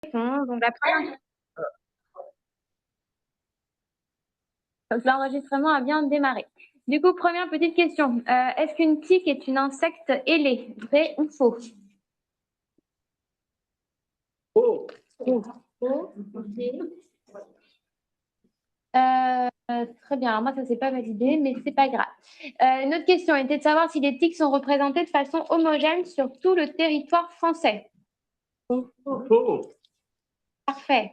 Donc l'enregistrement a bien démarré. Du coup, première petite question. Est-ce qu'une tique est une insecte ailé? Vrai ou faux? Faux. Faux. Ok. Très bien. Alors moi, ça ne s'est pas validé, mais c'est pas grave. Une autre question était de savoir si les tiques sont représentées de façon homogène sur tout le territoire français. Faux. Parfait.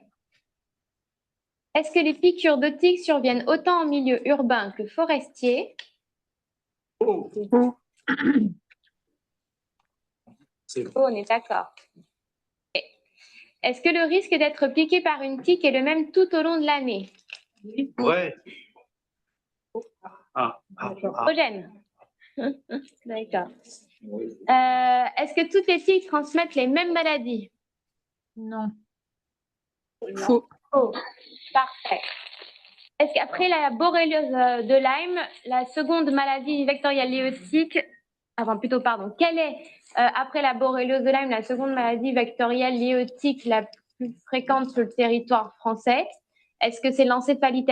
Est-ce que les piqûres de tiques surviennent autant en milieu urbain que forestier? Faux. C'est Oh, on est d'accord. Est-ce que le risque d'être piqué par une tique est le même tout au long de l'année? vrai. Homogène. D'accord. Est-ce que toutes les tiques transmettent les mêmes maladies? Non. Faux. Oh, parfait. Est-ce qu'après la borréliose de Lyme, la seconde maladie vectorielle liée aux tiques, quelle est, après la borréliose de Lyme, la seconde maladie vectorielle liée aux tiques la plus fréquente sur le territoire français? Est-ce que c'est l'encéphalite,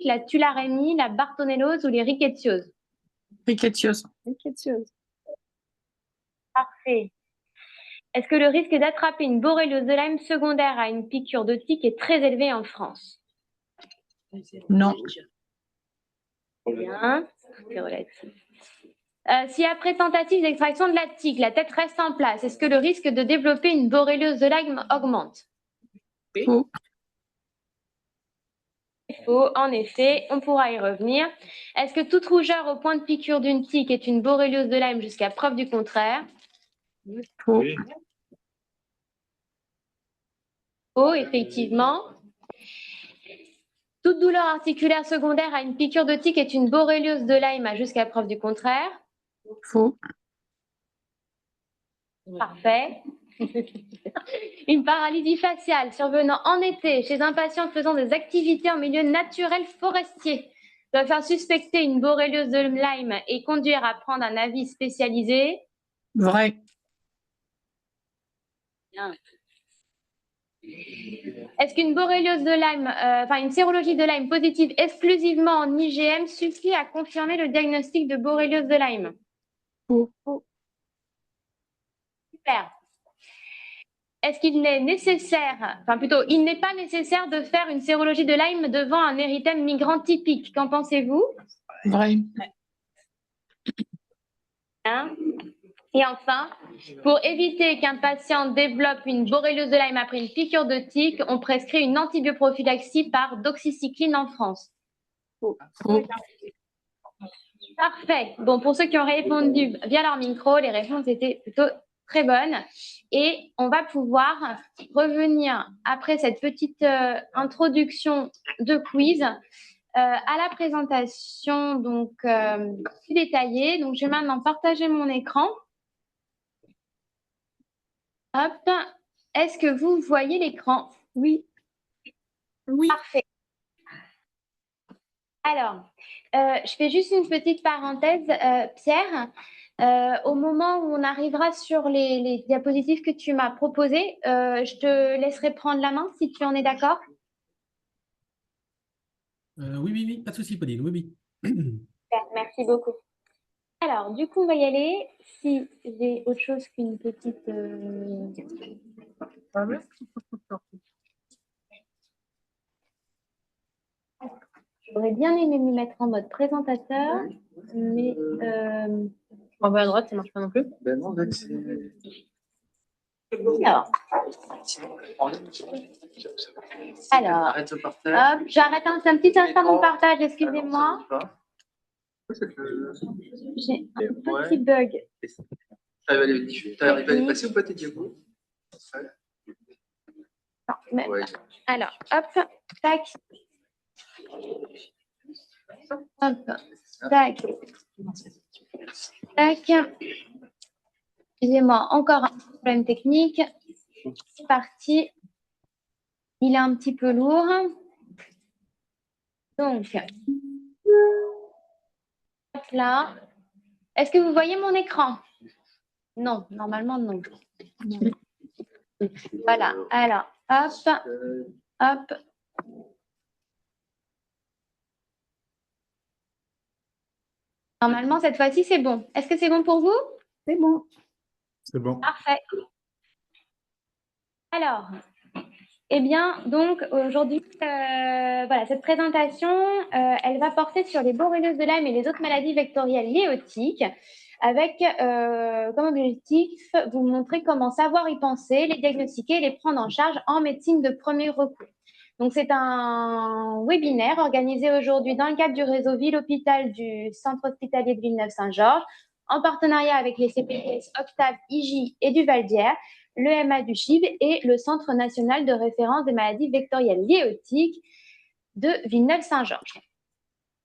la tularemie, la bartonellose ou les rickettsioses? Rickettsiose. Parfait. Est-ce que le risque d'attraper une borréliose de Lyme secondaire à une piqûre de tique est très élevé en France? Non. Bien, c'est relatif. Si après tentative d'extraction de la tique, la tête reste en place, est-ce que le risque de développer une borréliose de Lyme augmente? Faux. Faux, en effet, on pourra y revenir. Est-ce que toute rougeur au point de piqûre d'une tique est une borréliose de Lyme jusqu'à preuve du contraire? Faux. Oui. Faux, effectivement. Toute douleur articulaire secondaire à une piqûre de tique est une borréliose de Lyme jusqu'à preuve du contraire? Faux. Parfait. Une paralysie faciale survenant en été chez un patient faisant des activités en milieu naturel forestier doit faire suspecter une borréliose de Lyme et conduire à prendre un avis spécialisé. Vrai. Bien. Est-ce qu'une borréliose de Lyme, une sérologie de Lyme positive exclusivement en IgM suffit à confirmer le diagnostic de borréliose de Lyme? Faux. Super. Est-ce qu'il n'est nécessaire, il n'est pas nécessaire de faire une sérologie de Lyme devant un érythème migrant typique? Qu'en pensez-vous? Vrai. Hein? Et enfin, pour éviter qu'un patient développe une borréliose de Lyme après une piqûre de tique, on prescrit une antibioprophylaxie par doxycycline en France. Faux. Parfait. Bon, pour ceux qui ont répondu via leur micro, les réponses étaient plutôt très bonnes. Et on va pouvoir revenir après cette petite introduction de quiz à la présentation donc plus détaillée. Donc, je vais maintenant partager mon écran. Hop. Est-ce que vous voyez l'écran? Oui. Oui. Parfait. Alors, je fais juste une petite parenthèse, Pierre. Au moment où on arrivera sur les diapositives que tu m'as proposées, je te laisserai prendre la main si tu en es d'accord. Oui, pas de souci, Pauline, oui. Super, merci beaucoup. Alors, du coup, on va y aller. Si j'ai autre chose qu'une petite... J'aurais bien aimé me mettre en mode présentateur, mais... En bas à droite, ça marche pas non plus. Ben non, mec, c'est. Alors, Arrête le partage. hop, j'arrête un petit instant mon partage, excusez-moi. J'ai un petit bug. T'arrives à les passer ou pas tes diapos? Non, mais... Ouais. Alors, hop, tac. Hop, tac. Tac. Excusez-moi, encore un problème technique. C'est parti. Il est un petit peu lourd. Donc, hop là. Est-ce que vous voyez mon écran? Non, normalement non. Voilà, alors, Hop, hop. Normalement, cette fois-ci, c'est bon. Est-ce que c'est bon pour vous? C'est bon. C'est bon. Parfait. Alors, eh bien, donc aujourd'hui, voilà, cette présentation, elle va porter sur les borrélioses de Lyme et les autres maladies vectorielles liées au tic, avec comme objectif vous montrer comment savoir y penser, les diagnostiquer et les prendre en charge en médecine de premier recours. Donc, c'est un webinaire organisé aujourd'hui dans le cadre du réseau Ville-Hôpital du Centre hospitalier de Villeneuve-Saint-Georges, en partenariat avec les CPTS Octave, IJ et du Val-d'Hier, l'EMA du CHIV et le Centre national de référence des maladies vectorielles liées au tic de Villeneuve-Saint-Georges.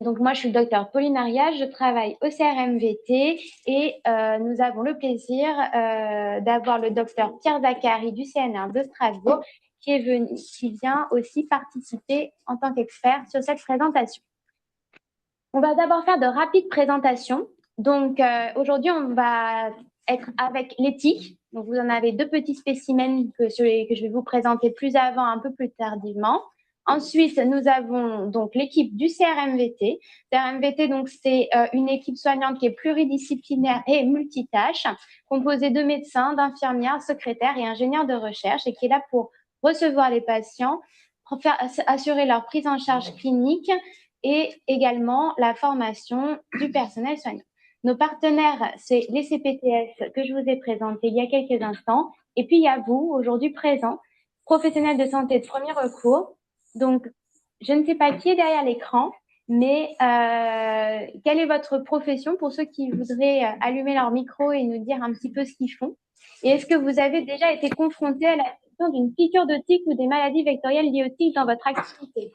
Donc, moi, je suis le docteur Pauline Arias, je travaille au CRMVT et nous avons le plaisir d'avoir le docteur Pierre Zacharie du CNR de Strasbourg qui vient aussi participer en tant qu'expert sur cette présentation. On va d'abord faire de rapides présentations. Donc, aujourd'hui, on va être avec l'éthique. Donc, vous en avez deux petits spécimens que je vais vous présenter plus avant, un peu plus tardivement. Ensuite, nous avons donc l'équipe du CRMVT. CRMVT, donc, c'est une équipe soignante qui est pluridisciplinaire et multitâche, composée de médecins, d'infirmières, secrétaires et ingénieurs de recherche et qui est là pour recevoir les patients, pour assurer leur prise en charge clinique et également la formation du personnel soignant. Nos partenaires, c'est les CPTS que je vous ai présentés il y a quelques instants, et puis il y a vous, aujourd'hui présents, professionnels de santé de premier recours. Donc, je ne sais pas qui est derrière l'écran, mais quelle est votre profession pour ceux qui voudraient allumer leur micro et nous dire un petit peu ce qu'ils font? Et est-ce que vous avez déjà été confronté à la question d'une piqûre de tic ou des maladies vectorielles liées au tic dans votre activité?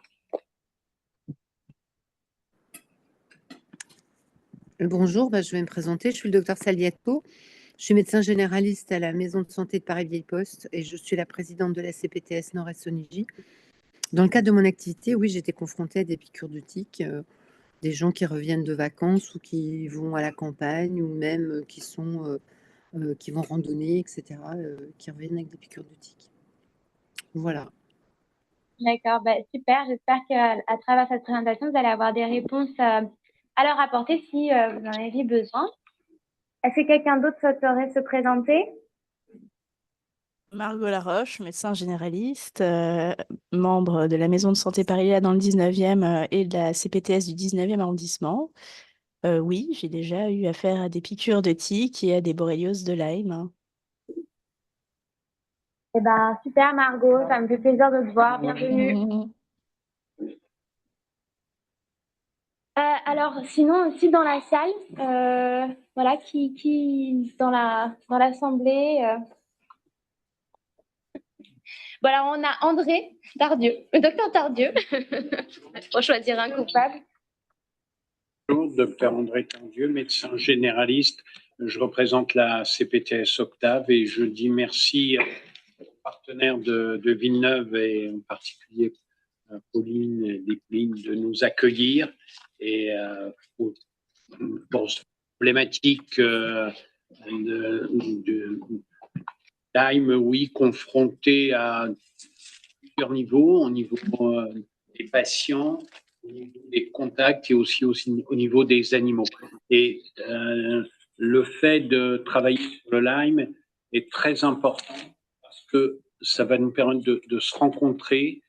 Bonjour, je vais me présenter. Je suis le docteur Saliato. Je suis médecin généraliste à la maison de santé de Paris-Vieille-Poste et je suis la présidente de la CPTS Nord-Est-Onigi. Dans le cadre de mon activité, oui, j'étais confrontée à des piqûres de tic, des gens qui reviennent de vacances ou qui vont à la campagne ou même qui vont randonner, etc., qui reviennent avec des piqûres de tic. Voilà. D'accord, super. J'espère qu'à travers cette présentation, vous allez avoir des réponses à leur apporter si vous en avez besoin. Est-ce que quelqu'un d'autre souhaiterait se présenter? Margot Laroche, médecin généraliste, membre de la maison de santé Paris dans le 19e et de la CPTS du 19e arrondissement. Oui, j'ai déjà eu affaire à des piqûres de tic et à des borrélioses de Lyme. Eh ben, super Margot, ça me fait plaisir de te voir. Bienvenue. Alors, sinon aussi dans la salle, voilà, qui dans l'assemblée. Voilà, on a André Tardieu, le docteur Tardieu. Pour choisir un coupable. Bonjour, docteur André Tardieu, médecin généraliste. Je représente la CPTS Octave et je dis merci aux partenaires de Villeneuve et en particulier Pauline et Lipline de nous accueillir et pour cette problématique de Lyme, oui, confrontée à plusieurs niveaux, au niveau des patients, au niveau des contacts et aussi au niveau des animaux. Et le fait de travailler sur le Lyme est très important parce que ça va nous permettre de se rencontrer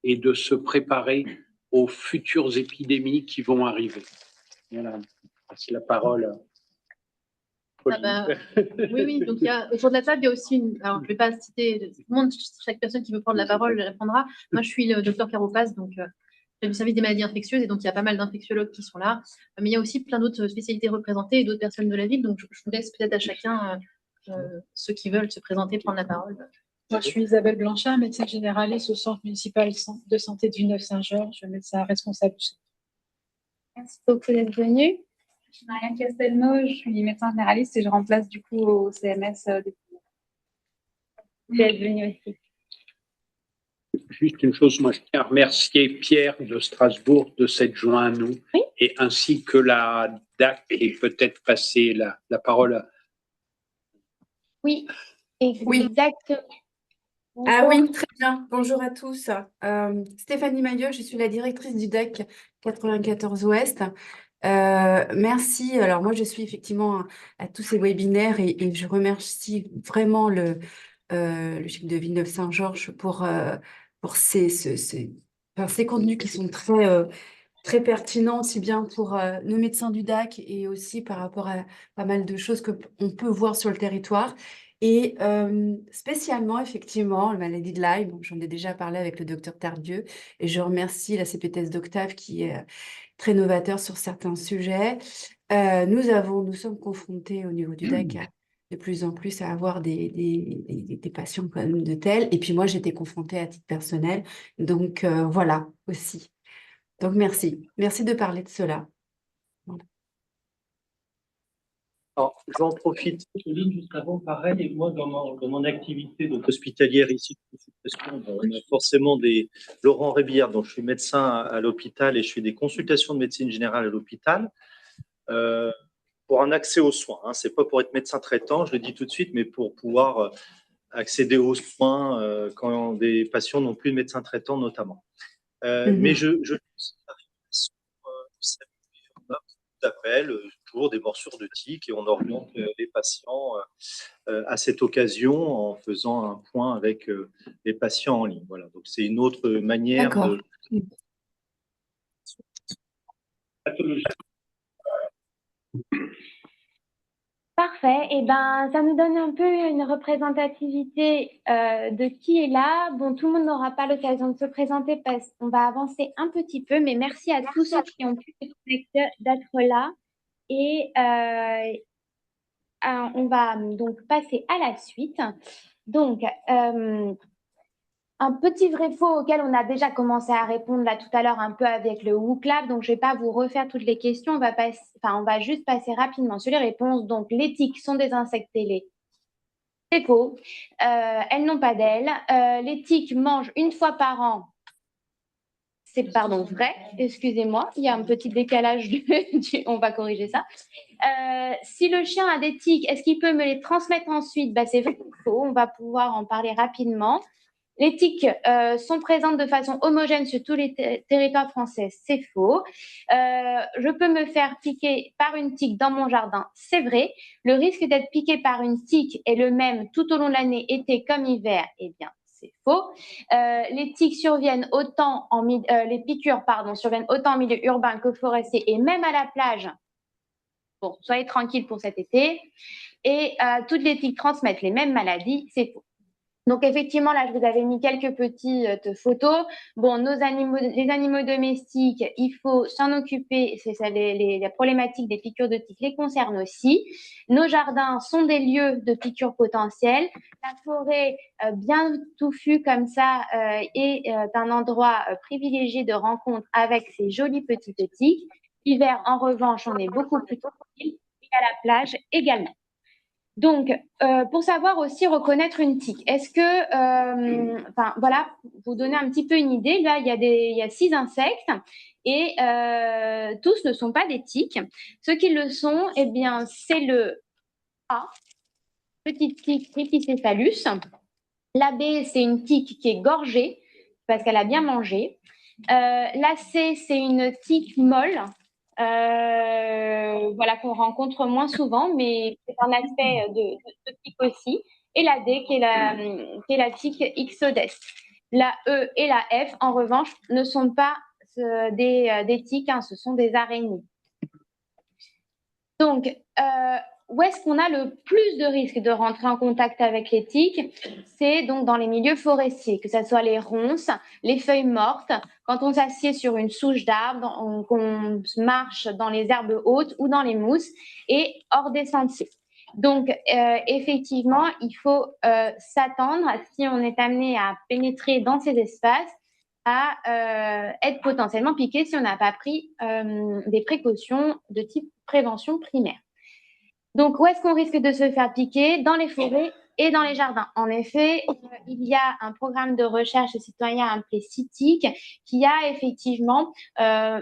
et de se préparer aux futures épidémies qui vont arriver. Voilà, c'est la parole. Oui, donc autour de la table, il y a aussi alors je ne vais pas citer tout le monde, chaque personne qui veut prendre la parole répondra. Moi, je suis le docteur Caropas, donc du service des maladies infectieuses, et donc il y a pas mal d'infectiologues qui sont là. Mais il y a aussi plein d'autres spécialités représentées et d'autres personnes de la ville, donc je vous laisse peut-être à chacun, ceux qui veulent se présenter, prendre la parole. Moi, je suis Isabelle Blanchard, médecin généraliste au Centre municipal de santé de Villeneuve-Saint-Georges, médecin responsable du centre. Merci beaucoup d'être venu. Je suis Marianne Castelnau, je suis médecin généraliste et je remplace du coup au CMS des Vous êtes venu aussi. Juste une chose, moi je tiens à remercier Pierre de Strasbourg de s'être joint à nous, oui, et ainsi que la DAC, et peut-être passer la parole à... Oui, exactement. Ah oui, très bien. Bonjour à tous. Stéphanie Maillot, je suis la directrice du DEC 94 Ouest. Merci. Alors moi, je suis effectivement à tous ces webinaires et je remercie vraiment le chic de Villeneuve-Saint-Georges pour enfin, ces contenus qui sont très pertinents, aussi bien pour nos médecins du DAC et aussi par rapport à pas mal de choses qu'on peut voir sur le territoire. Et spécialement, effectivement, la maladie de Lyme, bon, j'en ai déjà parlé avec le docteur Tardieu, et je remercie la CPTS d'Octave qui est très novateur sur certains sujets. Nous sommes confrontés au niveau du DAC de plus en plus à avoir des patients comme de tels. Et puis moi, j'étais confrontée à titre personnel. Donc voilà aussi. Donc merci. Merci de parler de cela. Voilà. Alors, j'en profite. Pauline, juste avant, pareil, et moi, dans mon activité donc, hospitalière ici, on a forcément des… Laurent Rébillard, donc je suis médecin à l'hôpital et je fais des consultations de médecine générale à l'hôpital pour un accès aux soins. Hein. Ce n'est pas pour être médecin traitant, je le dis tout de suite, mais pour pouvoir accéder aux soins quand des patients n'ont plus de médecin traitant notamment. Mais je d'appel, toujours des morsures de tiques, et on oriente les patients à cette occasion en faisant un point avec les patients en ligne. Voilà, donc c'est une autre manière de… Parfait. Et ben, ça nous donne un peu une représentativité de qui est là. Bon, tout le monde n'aura pas l'occasion de se présenter parce qu'on va avancer un petit peu, mais merci à tous ceux qui ont pu se connecter d'être là. Et on va donc passer à la suite. Donc, un petit vrai-faux auquel on a déjà commencé à répondre là tout à l'heure un peu avec le WooClap, donc je ne vais pas vous refaire toutes les questions, on va juste passer rapidement sur les réponses. Donc, les tiques sont des insectes télés. C'est faux. Elles n'ont pas d'ailes. Les tiques mangent une fois par an. C'est vrai, excusez-moi, il y a un petit décalage, on va corriger ça. Si le chien a des tiques, est-ce qu'il peut me les transmettre ensuite? C'est faux, on va pouvoir en parler rapidement. Les tiques sont présentes de façon homogène sur tous les territoires français, c'est faux. Je peux me faire piquer par une tique dans mon jardin, c'est vrai. Le risque d'être piqué par une tique est le même tout au long de l'année, été comme hiver, eh bien, c'est faux. Les tiques surviennent autant les piqûres, surviennent autant en milieu urbain que forestier et même à la plage. Bon, soyez tranquilles pour cet été. Et toutes les tiques transmettent les mêmes maladies, c'est faux. Donc, effectivement, là, je vous avais mis quelques petites photos. Bon, les animaux domestiques, il faut s'en occuper. C'est ça, la problématique des piqûres de tiques les concerne aussi. Nos jardins sont des lieux de piqûres potentielles. La forêt, bien touffue comme ça, est un endroit privilégié de rencontre avec ces jolies petites tiques. L'hiver, en revanche, on est beaucoup plus tranquille. Et à la plage également. Donc, pour savoir aussi reconnaître une tique, est-ce que, voilà, pour vous donner un petit peu une idée, là, il y a 6 insectes et tous ne sont pas des tiques. Ceux qui le sont, eh bien, c'est le A, petite tique Tripicéphalus. La B, c'est une tique qui est gorgée parce qu'elle a bien mangé. La C, c'est une tique molle. Voilà, qu'on rencontre moins souvent, mais c'est un aspect de tique aussi. Et la D, qui est la tique Ixodes. La E et la F, en revanche, ne sont pas des tiques, hein, ce sont des araignées. Donc, où est-ce qu'on a le plus de risques de rentrer en contact avec les tiques? C'est donc dans les milieux forestiers, que ce soit les ronces, les feuilles mortes, quand on s'assied sur une souche d'arbre, qu'on marche dans les herbes hautes ou dans les mousses et hors des sentiers. Donc, effectivement, il faut s'attendre, si on est amené à pénétrer dans ces espaces, à être potentiellement piqué si on n'a pas pris des précautions de type prévention primaire. Donc, où est-ce qu'on risque de se faire piquer? Dans les forêts et dans les jardins. En effet, il y a un programme de recherche citoyen appelé CITIC qui a effectivement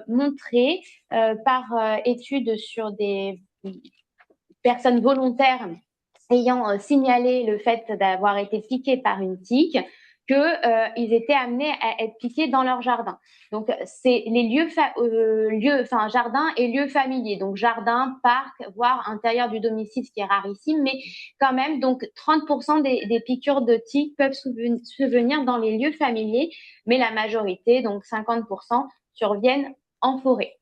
montré par études sur des personnes volontaires ayant signalé le fait d'avoir été piquées par une tique qu'ils étaient amenés à être piqués dans leur jardin. Donc, c'est les jardins et lieux familiers. Donc, jardin, parc, voire intérieur du domicile, ce qui est rarissime. Mais quand même, donc 30% des piqûres de tiques peuvent survenir dans les lieux familiers. Mais la majorité, donc 50%, surviennent en forêt.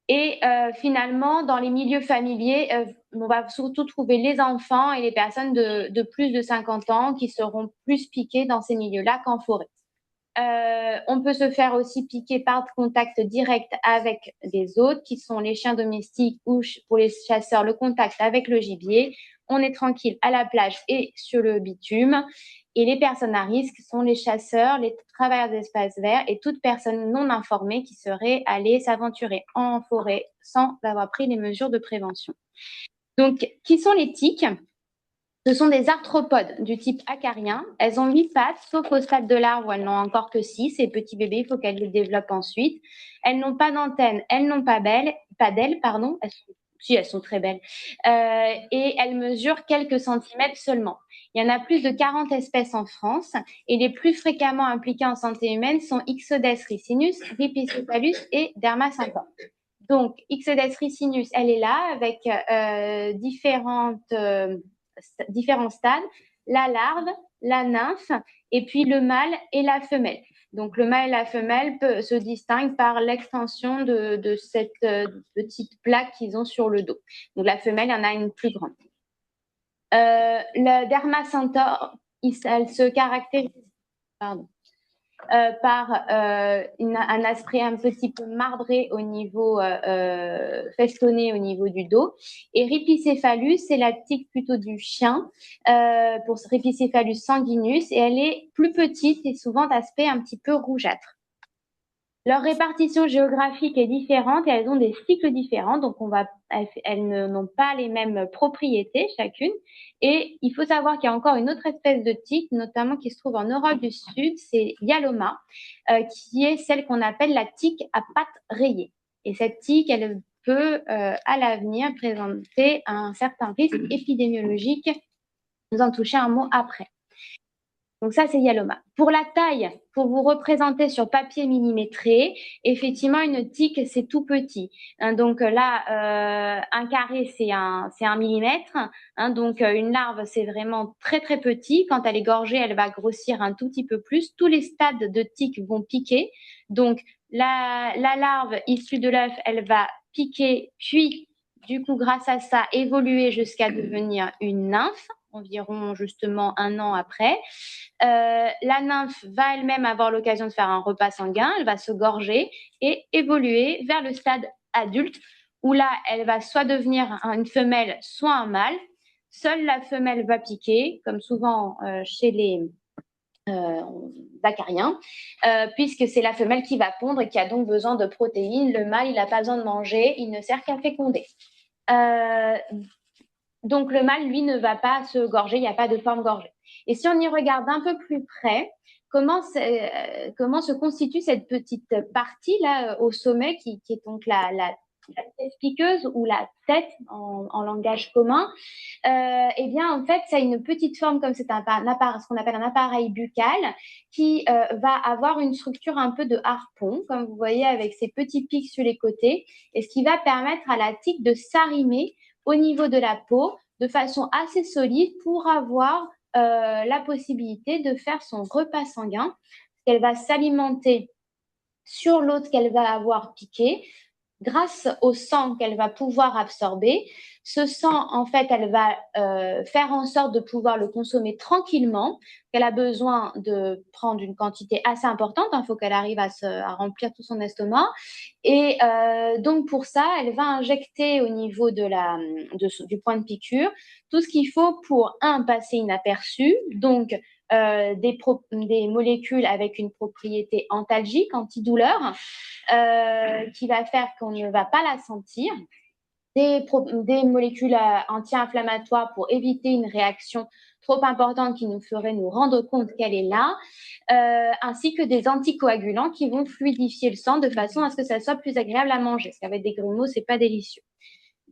Et finalement, dans les milieux familiers, on va surtout trouver les enfants et les personnes de plus de 50 ans qui seront plus piquées dans ces milieux-là qu'en forêt. On peut se faire aussi piquer par contact direct avec des hôtes, qui sont les chiens domestiques ou pour les chasseurs, le contact avec le gibier. On est tranquille à la plage et sur le bitume. Et les personnes à risque sont les chasseurs, les travailleurs d'espaces verts et toute personne non informée qui serait allée s'aventurer en forêt sans avoir pris les mesures de prévention. Donc, qui sont les tiques ? Ce sont des arthropodes du type acarien. Elles ont 8 pattes, sauf au stade de larve où elles n'ont encore que 6. Ces petits bébés, il faut qu'elles les développent ensuite. Elles n'ont pas d'antennes, elles n'ont pas d'ailes. Elles sont très belles. Et elles mesurent quelques centimètres seulement. Il y en a plus de 40 espèces en France et les plus fréquemment impliquées en santé humaine sont Ixodes ricinus, Rhipicephalus et Dermacentor. Donc, Ixodes ricinus, elle est là avec différents stades, la larve, la nymphe et puis le mâle et la femelle. Donc, le mâle et la femelle se distinguent par l'extension de cette petite plaque qu'ils ont sur le dos. Donc, la femelle, il y en a une plus grande. Le Dermacentor, elle se caractérise par un aspect un petit peu marbré au niveau, festonné au niveau du dos. Et Rhipicephalus, c'est la tique plutôt du chien, pour Rhipicephalus sanguinus, et elle est plus petite et souvent d'aspect un petit peu rougeâtre. Leur répartition géographique est différente et elles ont des cycles différents, donc elles n'ont pas les mêmes propriétés chacune. Et il faut savoir qu'il y a encore une autre espèce de tique, notamment qui se trouve en Europe du Sud, c'est Yaloma, qui est celle qu'on appelle la tique à pattes rayées. Et cette tique, elle peut à l'avenir présenter un certain risque épidémiologique. Nous en toucher un mot après. Donc ça, c'est Yaloma. Pour la taille, pour vous représenter sur papier millimétré, effectivement, une tique, c'est tout petit. Donc là, un carré, c'est un millimètre. Donc une larve, c'est vraiment très, très petit. Quand elle est gorgée, elle va grossir un tout petit peu plus. Tous les stades de tique vont piquer. Donc la larve issue de l'œuf, elle va piquer, puis du coup, grâce à ça, évoluer jusqu'à devenir une nymphe, environ justement 1 an après. La nymphe va elle-même avoir l'occasion de faire un repas sanguin, elle va se gorger et évoluer vers le stade adulte, où là, elle va soit devenir une femelle, soit un mâle. Seule la femelle va piquer, comme souvent chez les acariens, puisque c'est la femelle qui va pondre et qui a donc besoin de protéines. Le mâle, il n'a pas besoin de manger, il ne sert qu'à féconder. Donc, le mâle, lui, ne va pas se gorger, il n'y a pas de forme gorgée. Et si on y regarde un peu plus près, comment se constitue cette petite partie-là au sommet, qui est donc la tête piqueuse ou la tête en langage commun? Eh bien, en fait, ça a une petite forme comme c'est ce qu'on appelle un appareil buccal qui va avoir une structure un peu de harpon, comme vous voyez, avec ces petits pics sur les côtés, et ce qui va permettre à la tique de s'arrimer au niveau de la peau de façon assez solide pour avoir la possibilité de faire son repas sanguin. Elle va s'alimenter sur l'hôte qu'elle va avoir piqué grâce au sang qu'elle va pouvoir absorber. Ce sang, en fait, elle va faire en sorte de pouvoir le consommer tranquillement. Elle a besoin de prendre une quantité assez importante. Il faut qu'elle arrive à remplir tout son estomac. Et donc, pour ça, elle va injecter au niveau du point de piqûre tout ce qu'il faut pour, passer inaperçu. Donc, des molécules avec une propriété antalgique, antidouleur, qui va faire qu'on ne va pas la sentir, des molécules anti-inflammatoires pour éviter une réaction trop importante qui nous ferait nous rendre compte qu'elle est là, ainsi que des anticoagulants qui vont fluidifier le sang de façon à ce que ça soit plus agréable à manger, parce qu'avec des grumeaux, c'est pas délicieux.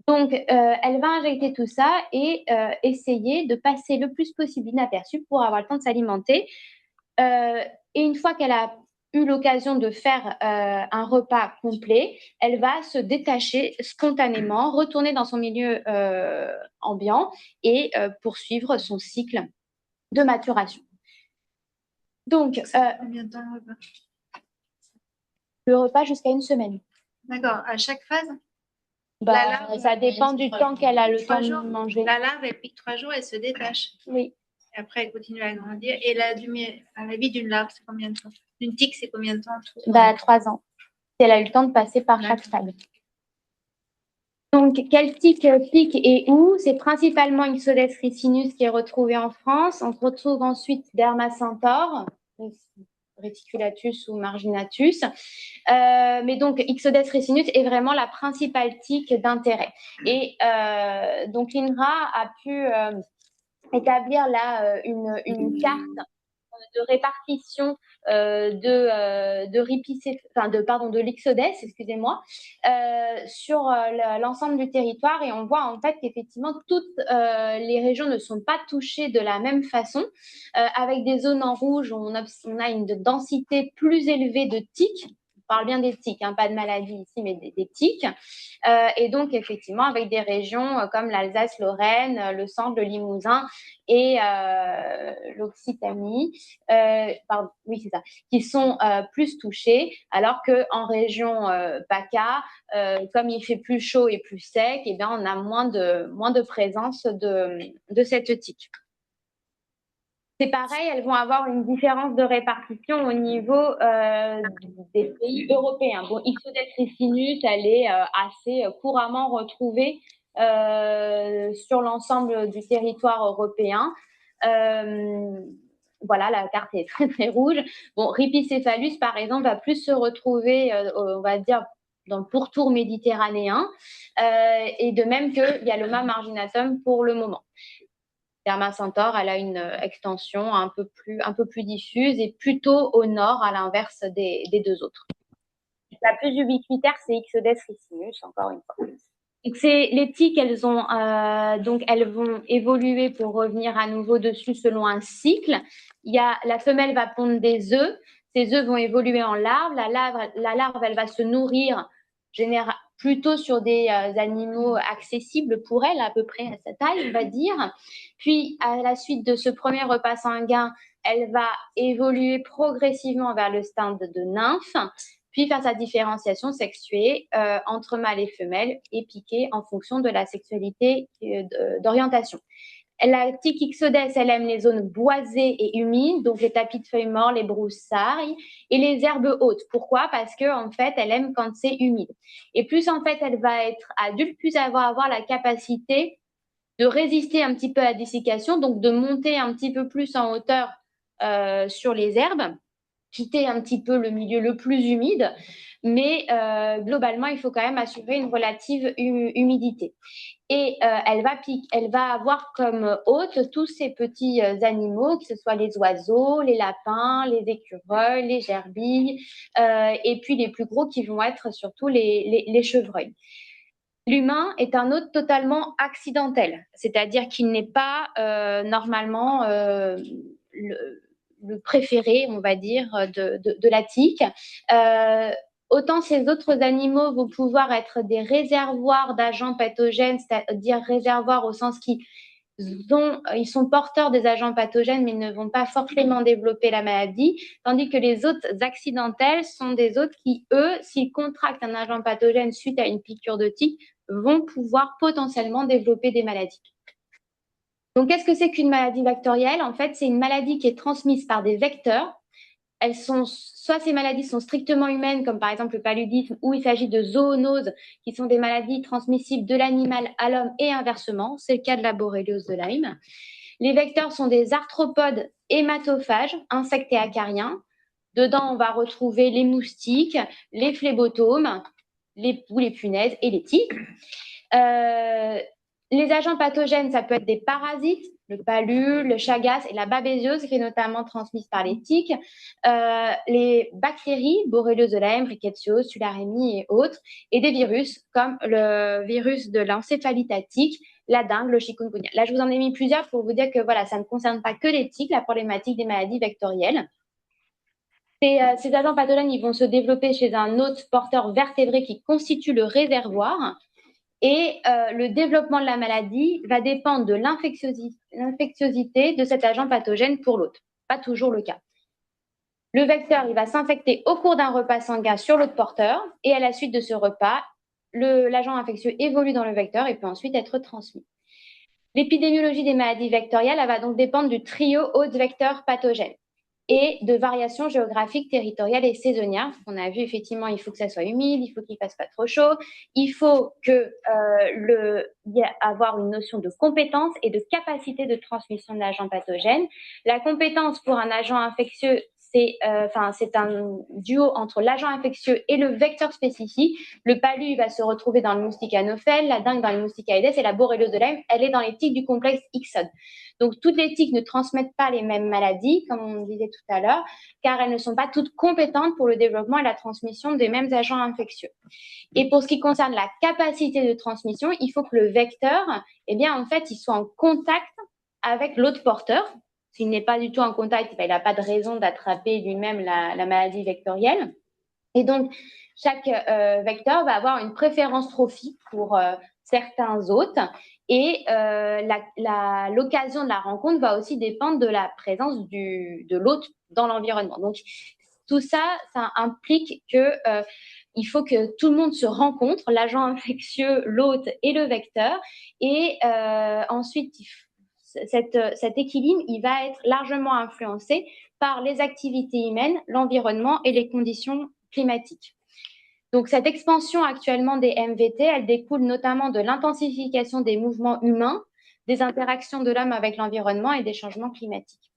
Donc, elle va injecter tout ça et essayer de passer le plus possible inaperçu pour avoir le temps de s'alimenter. Et une fois qu'elle a eu l'occasion de faire un repas complet, elle va se détacher spontanément, retourner dans son milieu ambiant et poursuivre son cycle de maturation. Donc, Combien de temps le repas? le repas jusqu'à 1 semaine. D'accord, à chaque phase? Bah, La larve, ça dépend du temps qu'elle a le temps 3 jours. de manger. La larve, elle pique 3 jours, elle se détache. Oui. Et après, elle continue à grandir. Et la vie d'une larve, c'est combien de temps? D'une tique, c'est combien de temps? Bah, 3 ans. Si elle a eu le temps de passer par chaque stade. Donc, quel tique pique et où? C'est principalement Ixodes ricinus qui est retrouvé en France. On retrouve ensuite Dermacentor, Reticulatus ou Marginatus. Mais donc, Ixodes ricinus est vraiment la principale tique d'intérêt. Et donc, l'INRA a pu établir là une carte de répartition de l'Ixodes, excusez-moi, sur l'ensemble du territoire. Et on voit en fait qu'effectivement, toutes les régions ne sont pas touchées de la même façon. Avec des zones en rouge, on a une densité plus élevée de tiques. On parle bien des tiques, hein, pas de maladies ici, mais des tiques. Et donc, effectivement, avec des régions comme l'Alsace, Lorraine, le centre, le Limousin et l'Occitanie, oui, c'est ça, qui sont plus touchées, alors qu'en région PACA, comme il fait plus chaud et plus sec, eh bien, on a moins de présence de cette tique. C'est pareil, elles vont avoir une différence de répartition au niveau des pays européens. Bon, Ixodes ricinus, elle est assez couramment retrouvée sur l'ensemble du territoire européen. Voilà, la carte est très, très rouge. Bon, Rhipicephalus, par exemple, va plus se retrouver, on va dire, dans le pourtour méditerranéen, et de même que Yaloma marginatum pour le moment. Dermacentor, elle a une extension un peu plus diffuse et plutôt au nord, à l'inverse des 2 autres. La plus ubiquitaire, c'est Ixodes ricinus, encore une fois. Donc, les tiques, elles vont évoluer pour revenir à nouveau dessus selon un cycle. La femelle va pondre des œufs. Ces œufs vont évoluer en larves. La larve, elle va se nourrir plutôt sur des animaux accessibles pour elle, à peu près à sa taille, on va dire. Puis, à la suite de ce premier repas sanguin, elle va évoluer progressivement vers le stade de nymphe, puis faire sa différenciation sexuée entre mâles et femelles et piquer en fonction de la sexualité d'orientation. La tique Ixodes, elle aime les zones boisées et humides, donc les tapis de feuilles mortes, les broussailles et les herbes hautes. Pourquoi? Parce que en fait, elle aime quand c'est humide. Et plus en fait, elle va être adulte, plus elle va avoir la capacité de résister un petit peu à la dessiccation, donc de monter un petit peu plus en hauteur sur les herbes, quitter un petit peu le milieu le plus humide, mais globalement, il faut quand même assurer une relative humidité. Et elle va avoir comme hôte tous ces petits animaux, que ce soit les oiseaux, les lapins, les écureuils, les gerbilles, et puis les plus gros qui vont être surtout les chevreuils. L'humain est un hôte totalement accidentel, c'est-à-dire qu'il n'est pas normalement le préféré, on va dire, de la tique. Autant ces autres animaux vont pouvoir être des réservoirs d'agents pathogènes, c'est-à-dire réservoirs au sens qu'ils sont porteurs des agents pathogènes, mais ils ne vont pas forcément développer la maladie, tandis que les hôtes accidentels sont des hôtes qui, eux, s'ils contractent un agent pathogène suite à une piqûre de tique, vont pouvoir potentiellement développer des maladies. Donc, qu'est-ce que c'est qu'une maladie vectorielle? En fait, c'est une maladie qui est transmise par des vecteurs. Soit ces maladies sont strictement humaines, comme par exemple le paludisme, ou il s'agit de zoonoses, qui sont des maladies transmissibles de l'animal à l'homme et inversement. C'est le cas de la borréliose de Lyme. Les vecteurs sont des arthropodes hématophages, insectes et acariens. Dedans, on va retrouver les moustiques, les phlébotomes, les poux, les punaises et les tiques. Les agents pathogènes, ça peut être des parasites, le palu, le chagas et la babésiose, qui est notamment transmise par les tiques, les bactéries, borréliose de Lyme, rickettsiose, tularemie et autres, et des virus comme le virus de l'encéphalite à tique, la dengue, le chikungunya. Là, je vous en ai mis plusieurs pour vous dire que voilà, ça ne concerne pas que les tiques, la problématique des maladies vectorielles. Ces agents pathogènes, ils vont se développer chez un hôte porteur vertébré qui constitue le réservoir. Et le développement de la maladie va dépendre de l'infectiosité de cet agent pathogène pour l'hôte. Pas toujours le cas. Le vecteur, il va s'infecter au cours d'un repas sanguin sur l'hôte porteur et à la suite de ce repas, l'agent infectieux évolue dans le vecteur et peut ensuite être transmis. L'épidémiologie des maladies vectorielles, elle va donc dépendre du trio hôte-vecteur-pathogène et de variations géographiques, territoriales et saisonnières. On a vu effectivement, il faut que ça soit humide, il faut qu'il ne fasse pas trop chaud, il faut avoir une notion de compétence et de capacité de transmission de l'agent pathogène. La compétence pour un agent infectieux, c'est un duo entre l'agent infectieux et le vecteur spécifique. Le palu il va se retrouver dans le moustique Anopheles, la dengue dans le moustique Aedes et la borréliose de Lyme, elle est dans les tiques du complexe Ixodes. Donc, toutes les tiques ne transmettent pas les mêmes maladies, comme on disait tout à l'heure, car elles ne sont pas toutes compétentes pour le développement et la transmission des mêmes agents infectieux. Et pour ce qui concerne la capacité de transmission, il faut que le vecteur, eh bien, en fait, il soit en contact avec l'autre porteur. S'il n'est pas du tout en contact, il n'a pas de raison d'attraper lui-même la maladie vectorielle. Et donc, chaque vecteur va avoir une préférence trophique pour certains hôtes. Et l'occasion de la rencontre va aussi dépendre de la présence de l'hôte dans l'environnement. Donc, tout ça, ça implique qu'il faut que tout le monde se rencontre, l'agent infectieux, l'hôte et le vecteur. Et ensuite, cet équilibre, il va être largement influencé par les activités humaines, l'environnement et les conditions climatiques. Donc, cette expansion actuellement des MVT, elle découle notamment de l'intensification des mouvements humains, des interactions de l'homme avec l'environnement et des changements climatiques.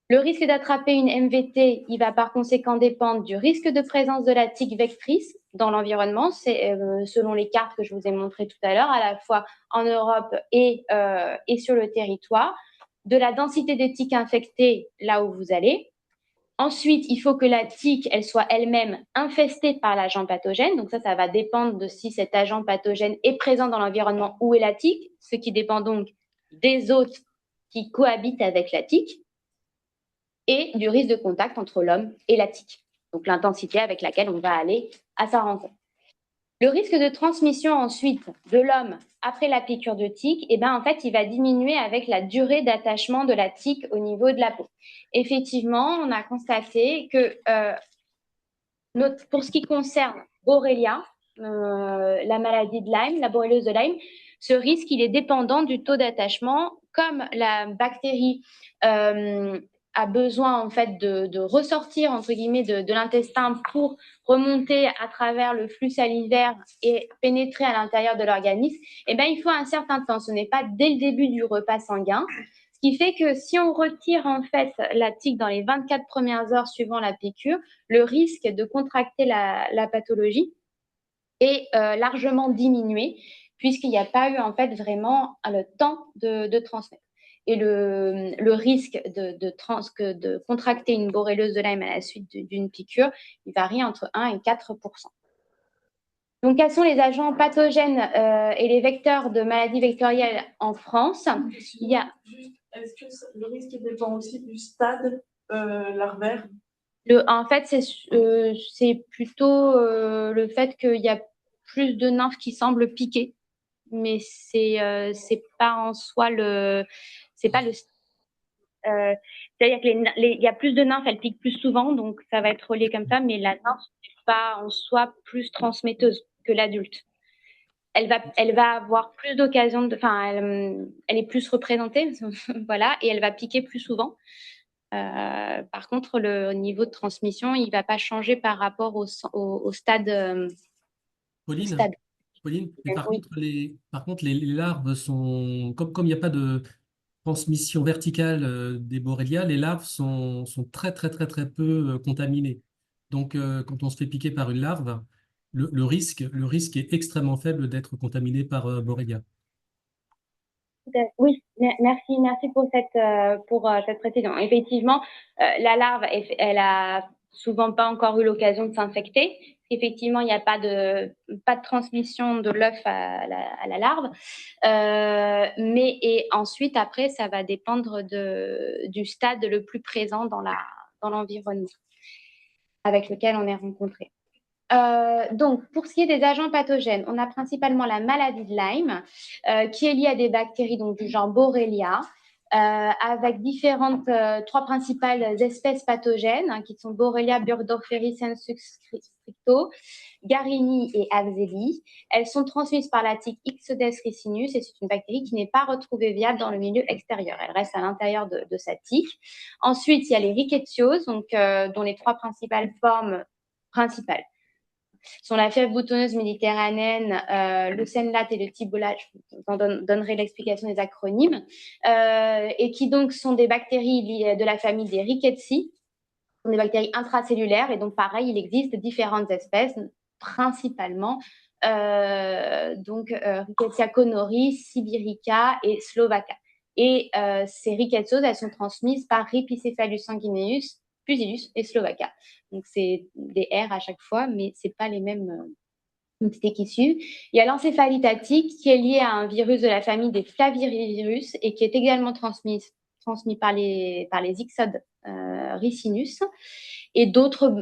Le risque d'attraper une MVT, il va par conséquent dépendre du risque de présence de la tique vectrice dans l'environnement, c'est selon les cartes que je vous ai montrées tout à l'heure, à la fois en Europe et sur le territoire, de la densité des tiques infectées là où vous allez. Ensuite, il faut que la tique, elle soit elle-même infestée par l'agent pathogène. Donc ça va dépendre de si cet agent pathogène est présent dans l'environnement où est la tique, ce qui dépend donc des hôtes qui cohabitent avec la tique et du risque de contact entre l'homme et la tique. Donc l'intensité avec laquelle on va aller à sa rencontre. Le risque de transmission ensuite de l'homme après la piqûre de tique, eh ben, en fait, il va diminuer avec la durée d'attachement de la tique au niveau de la peau. Effectivement, on a constaté que pour ce qui concerne Borrelia, la maladie de Lyme, la borréliose de Lyme, ce risque, il est dépendant du taux d'attachement. Comme la bactérie a besoin en fait de ressortir entre guillemets de l'intestin pour remonter à travers le flux salivaire et pénétrer à l'intérieur de l'organisme, eh ben, il faut un certain temps. Ce n'est pas dès le début du repas sanguin. Ce qui fait que si on retire en fait la tique dans les 24 premières heures suivant la piqûre, le risque de contracter la pathologie est largement diminué puisqu'il n'y a pas eu en fait vraiment le temps de transmettre. Et le risque de contracter une borréliose de Lyme à la suite d'une piqûre, il varie entre 1 et 4%. Donc, quels sont les agents pathogènes et les vecteurs de maladies vectorielles en France? Est-ce que le risque dépend aussi du stade larvaire? En fait, c'est plutôt le fait qu'il y a plus de nymphes qui semblent piquer, mais c'est pas en soi c'est-à-dire qu'il y a plus de nymphes, elles piquent plus souvent, donc ça va être relié comme ça, mais la nymphe n'est pas en soi plus transmetteuse que l'adulte. Elle va avoir plus d'occasions, elle est plus représentée, voilà, et elle va piquer plus souvent. Par contre, le niveau de transmission, il ne va pas changer par rapport au stade. Pauline, mais par contre, les larves sont, comme il n'y a pas de transmission verticale des Borrelia, les larves sont très, très, très, très peu contaminées. Donc, quand on se fait piquer par une larve, le risque est extrêmement faible d'être contaminé par Borrelia. Oui, merci pour cette précision. Effectivement, la larve, elle a souvent pas encore eu l'occasion de s'infecter. Effectivement, il n'y a pas de transmission de l'œuf à la larve. Et ensuite, après, ça va dépendre du stade le plus présent dans l'environnement. avec lequel on est rencontré. Donc, pour ce qui est des agents pathogènes, on a principalement la maladie de Lyme, qui est liée à des bactéries donc, du genre Borrelia, avec différentes, trois principales espèces pathogènes, hein, qui sont Borrelia burgdorferi sensu stricto, Garini et Afzeli. Elles sont transmises par la tique Ixodes ricinus et c'est une bactérie qui n'est pas retrouvée viable dans le milieu extérieur. Elle reste à l'intérieur de sa tique. Ensuite, il y a les rickettsioses, donc, dont les trois principales formes principales sont la fièvre boutonneuse méditerranéenne, le Senlat et le Tibola. Je vous en donnerai l'explication des acronymes, et qui donc sont des bactéries de la famille des Rickettsi, des bactéries intracellulaires, et donc pareil, il existe différentes espèces, principalement Rickettsia conori, sibirica et slovaca. Et ces rickettsioses, elles sont transmises par Rhipicephalus sanguineus, Fusilus et Slovaca. Donc, c'est des R à chaque fois, mais ce n'est pas les mêmes entités qui suivent. Il y a l'encéphalite attique qui est liée à un virus de la famille des flavivirus et qui est également transmis par les Ixodes ricinus et d'autres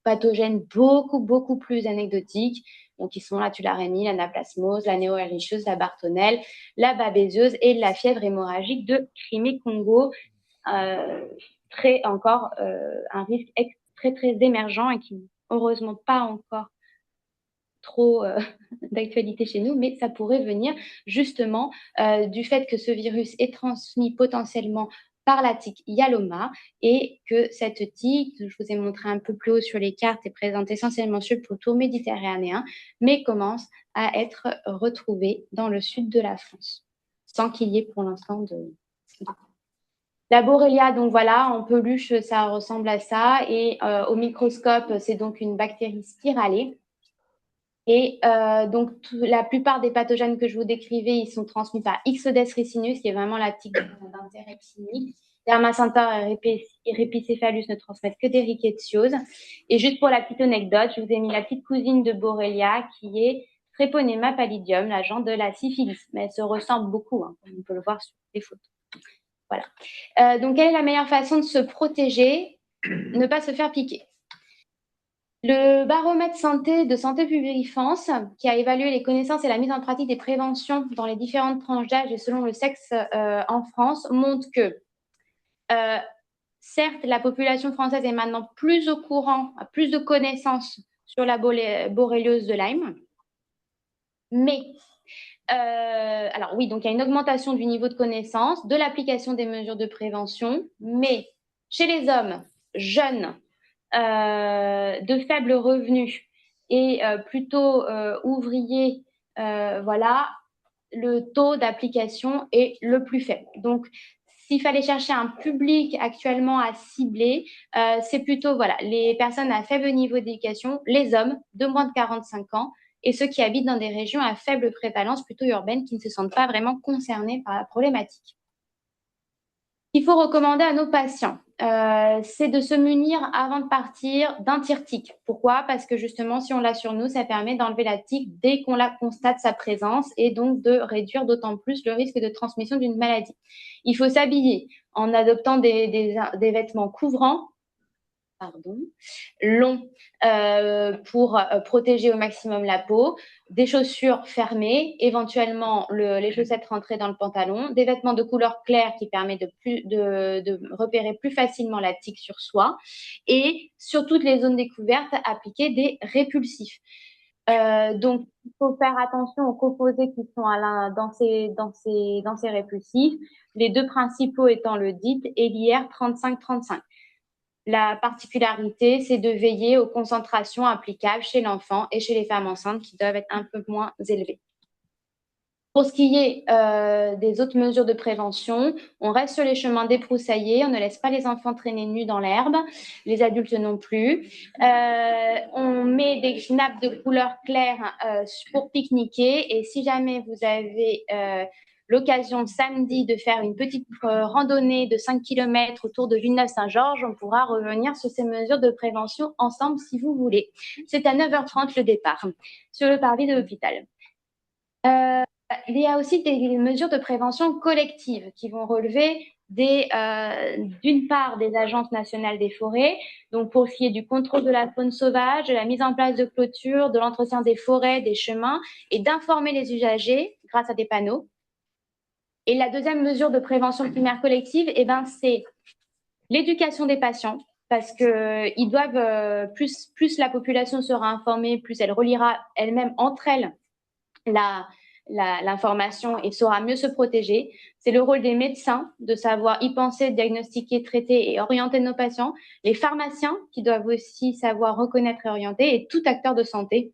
pathogènes beaucoup plus anecdotiques, donc qui sont la tularemie, l'anaplasmose, la néo-ehrlichieuse, la bartonelle, la babéseuse et la fièvre hémorragique de Crimée-Congo. Un risque très émergent et qui, heureusement, pas encore trop d'actualité chez nous, mais ça pourrait venir justement du fait que ce virus est transmis potentiellement par la tique Yaloma et que cette tique, je vous ai montré un peu plus haut sur les cartes, est présente essentiellement sur le pourtour méditerranéen, mais commence à être retrouvée dans le sud de la France, sans qu'il y ait pour l'instant de... La Borrelia, donc voilà, en peluche, ça ressemble à ça. Et au microscope, c'est donc une bactérie spiralée. Et donc, la plupart des pathogènes que je vous décrivais, ils sont transmis par Ixodes ricinus, qui est vraiment la tique d'intérêt clinique. Dermacentor et Rhipicephalus ne transmettent que des rickettsioses. Et juste pour la petite anecdote, je vous ai mis la petite cousine de Borrelia, qui est Treponema pallidum, l'agent de la syphilis. Mais elle se ressemble beaucoup, hein, comme on peut le voir sur les photos. Voilà. Donc, quelle est la meilleure façon de se protéger? Ne pas se faire piquer. Le baromètre de santé publique France, qui a évalué les connaissances et la mise en pratique des préventions dans les différentes tranches d'âge et selon le sexe en France, montre que, certes, la population française est maintenant plus au courant, a plus de connaissances sur la borréliose de Lyme, mais... alors oui, donc il y a une augmentation du niveau de connaissance, de l'application des mesures de prévention, mais chez les hommes jeunes, de faibles revenus et plutôt ouvriers, voilà, le taux d'application est le plus faible. Donc, s'il fallait chercher un public actuellement à cibler, c'est plutôt voilà, les personnes à faible niveau d'éducation, les hommes de moins de 45 ans, et ceux qui habitent dans des régions à faible prévalence, plutôt urbaines, qui ne se sentent pas vraiment concernés par la problématique. Il faut recommander à nos patients, c'est de se munir avant de partir d'un tire-tique. Pourquoi? Parce que justement, si on l'a sur nous, ça permet d'enlever la tique dès qu'on la constate sa présence et donc de réduire d'autant plus le risque de transmission d'une maladie. Il faut s'habiller en adoptant des vêtements couvrants, longs pour protéger au maximum la peau, des chaussures fermées, éventuellement les chaussettes rentrées dans le pantalon, des vêtements de couleur claire qui permettent de repérer plus facilement la tique sur soi et sur toutes les zones découvertes, appliquer des répulsifs. Donc, il faut faire attention aux composés qui sont dans ces répulsifs, les deux principaux étant le DIT et l'IR 3535. La particularité, c'est de veiller aux concentrations applicables chez l'enfant et chez les femmes enceintes qui doivent être un peu moins élevées. Pour ce qui est des autres mesures de prévention, on reste sur les chemins débroussaillés, on ne laisse pas les enfants traîner nus dans l'herbe, les adultes non plus. On met des nappes de couleur claire pour pique-niquer et si jamais vous avez l'occasion samedi de faire une petite randonnée de 5 km autour de Villeneuve-Saint-Georges, on pourra revenir sur ces mesures de prévention ensemble si vous voulez. C'est à 9h30 le départ sur le parvis de l'hôpital. Il y a aussi des mesures de prévention collective qui vont relever d'une part des agences nationales des forêts, donc pour ce qui est du contrôle de la faune sauvage, de la mise en place de clôtures, de l'entretien des forêts, des chemins, et d'informer les usagers grâce à des panneaux. Et la deuxième mesure de prévention primaire collective, c'est l'éducation des patients, parce que ils doivent, plus la population sera informée, plus elle reliera elle-même entre elles l'information et saura mieux se protéger. C'est le rôle des médecins de savoir y penser, diagnostiquer, traiter et orienter nos patients, les pharmaciens qui doivent aussi savoir reconnaître et orienter, et tout acteur de santé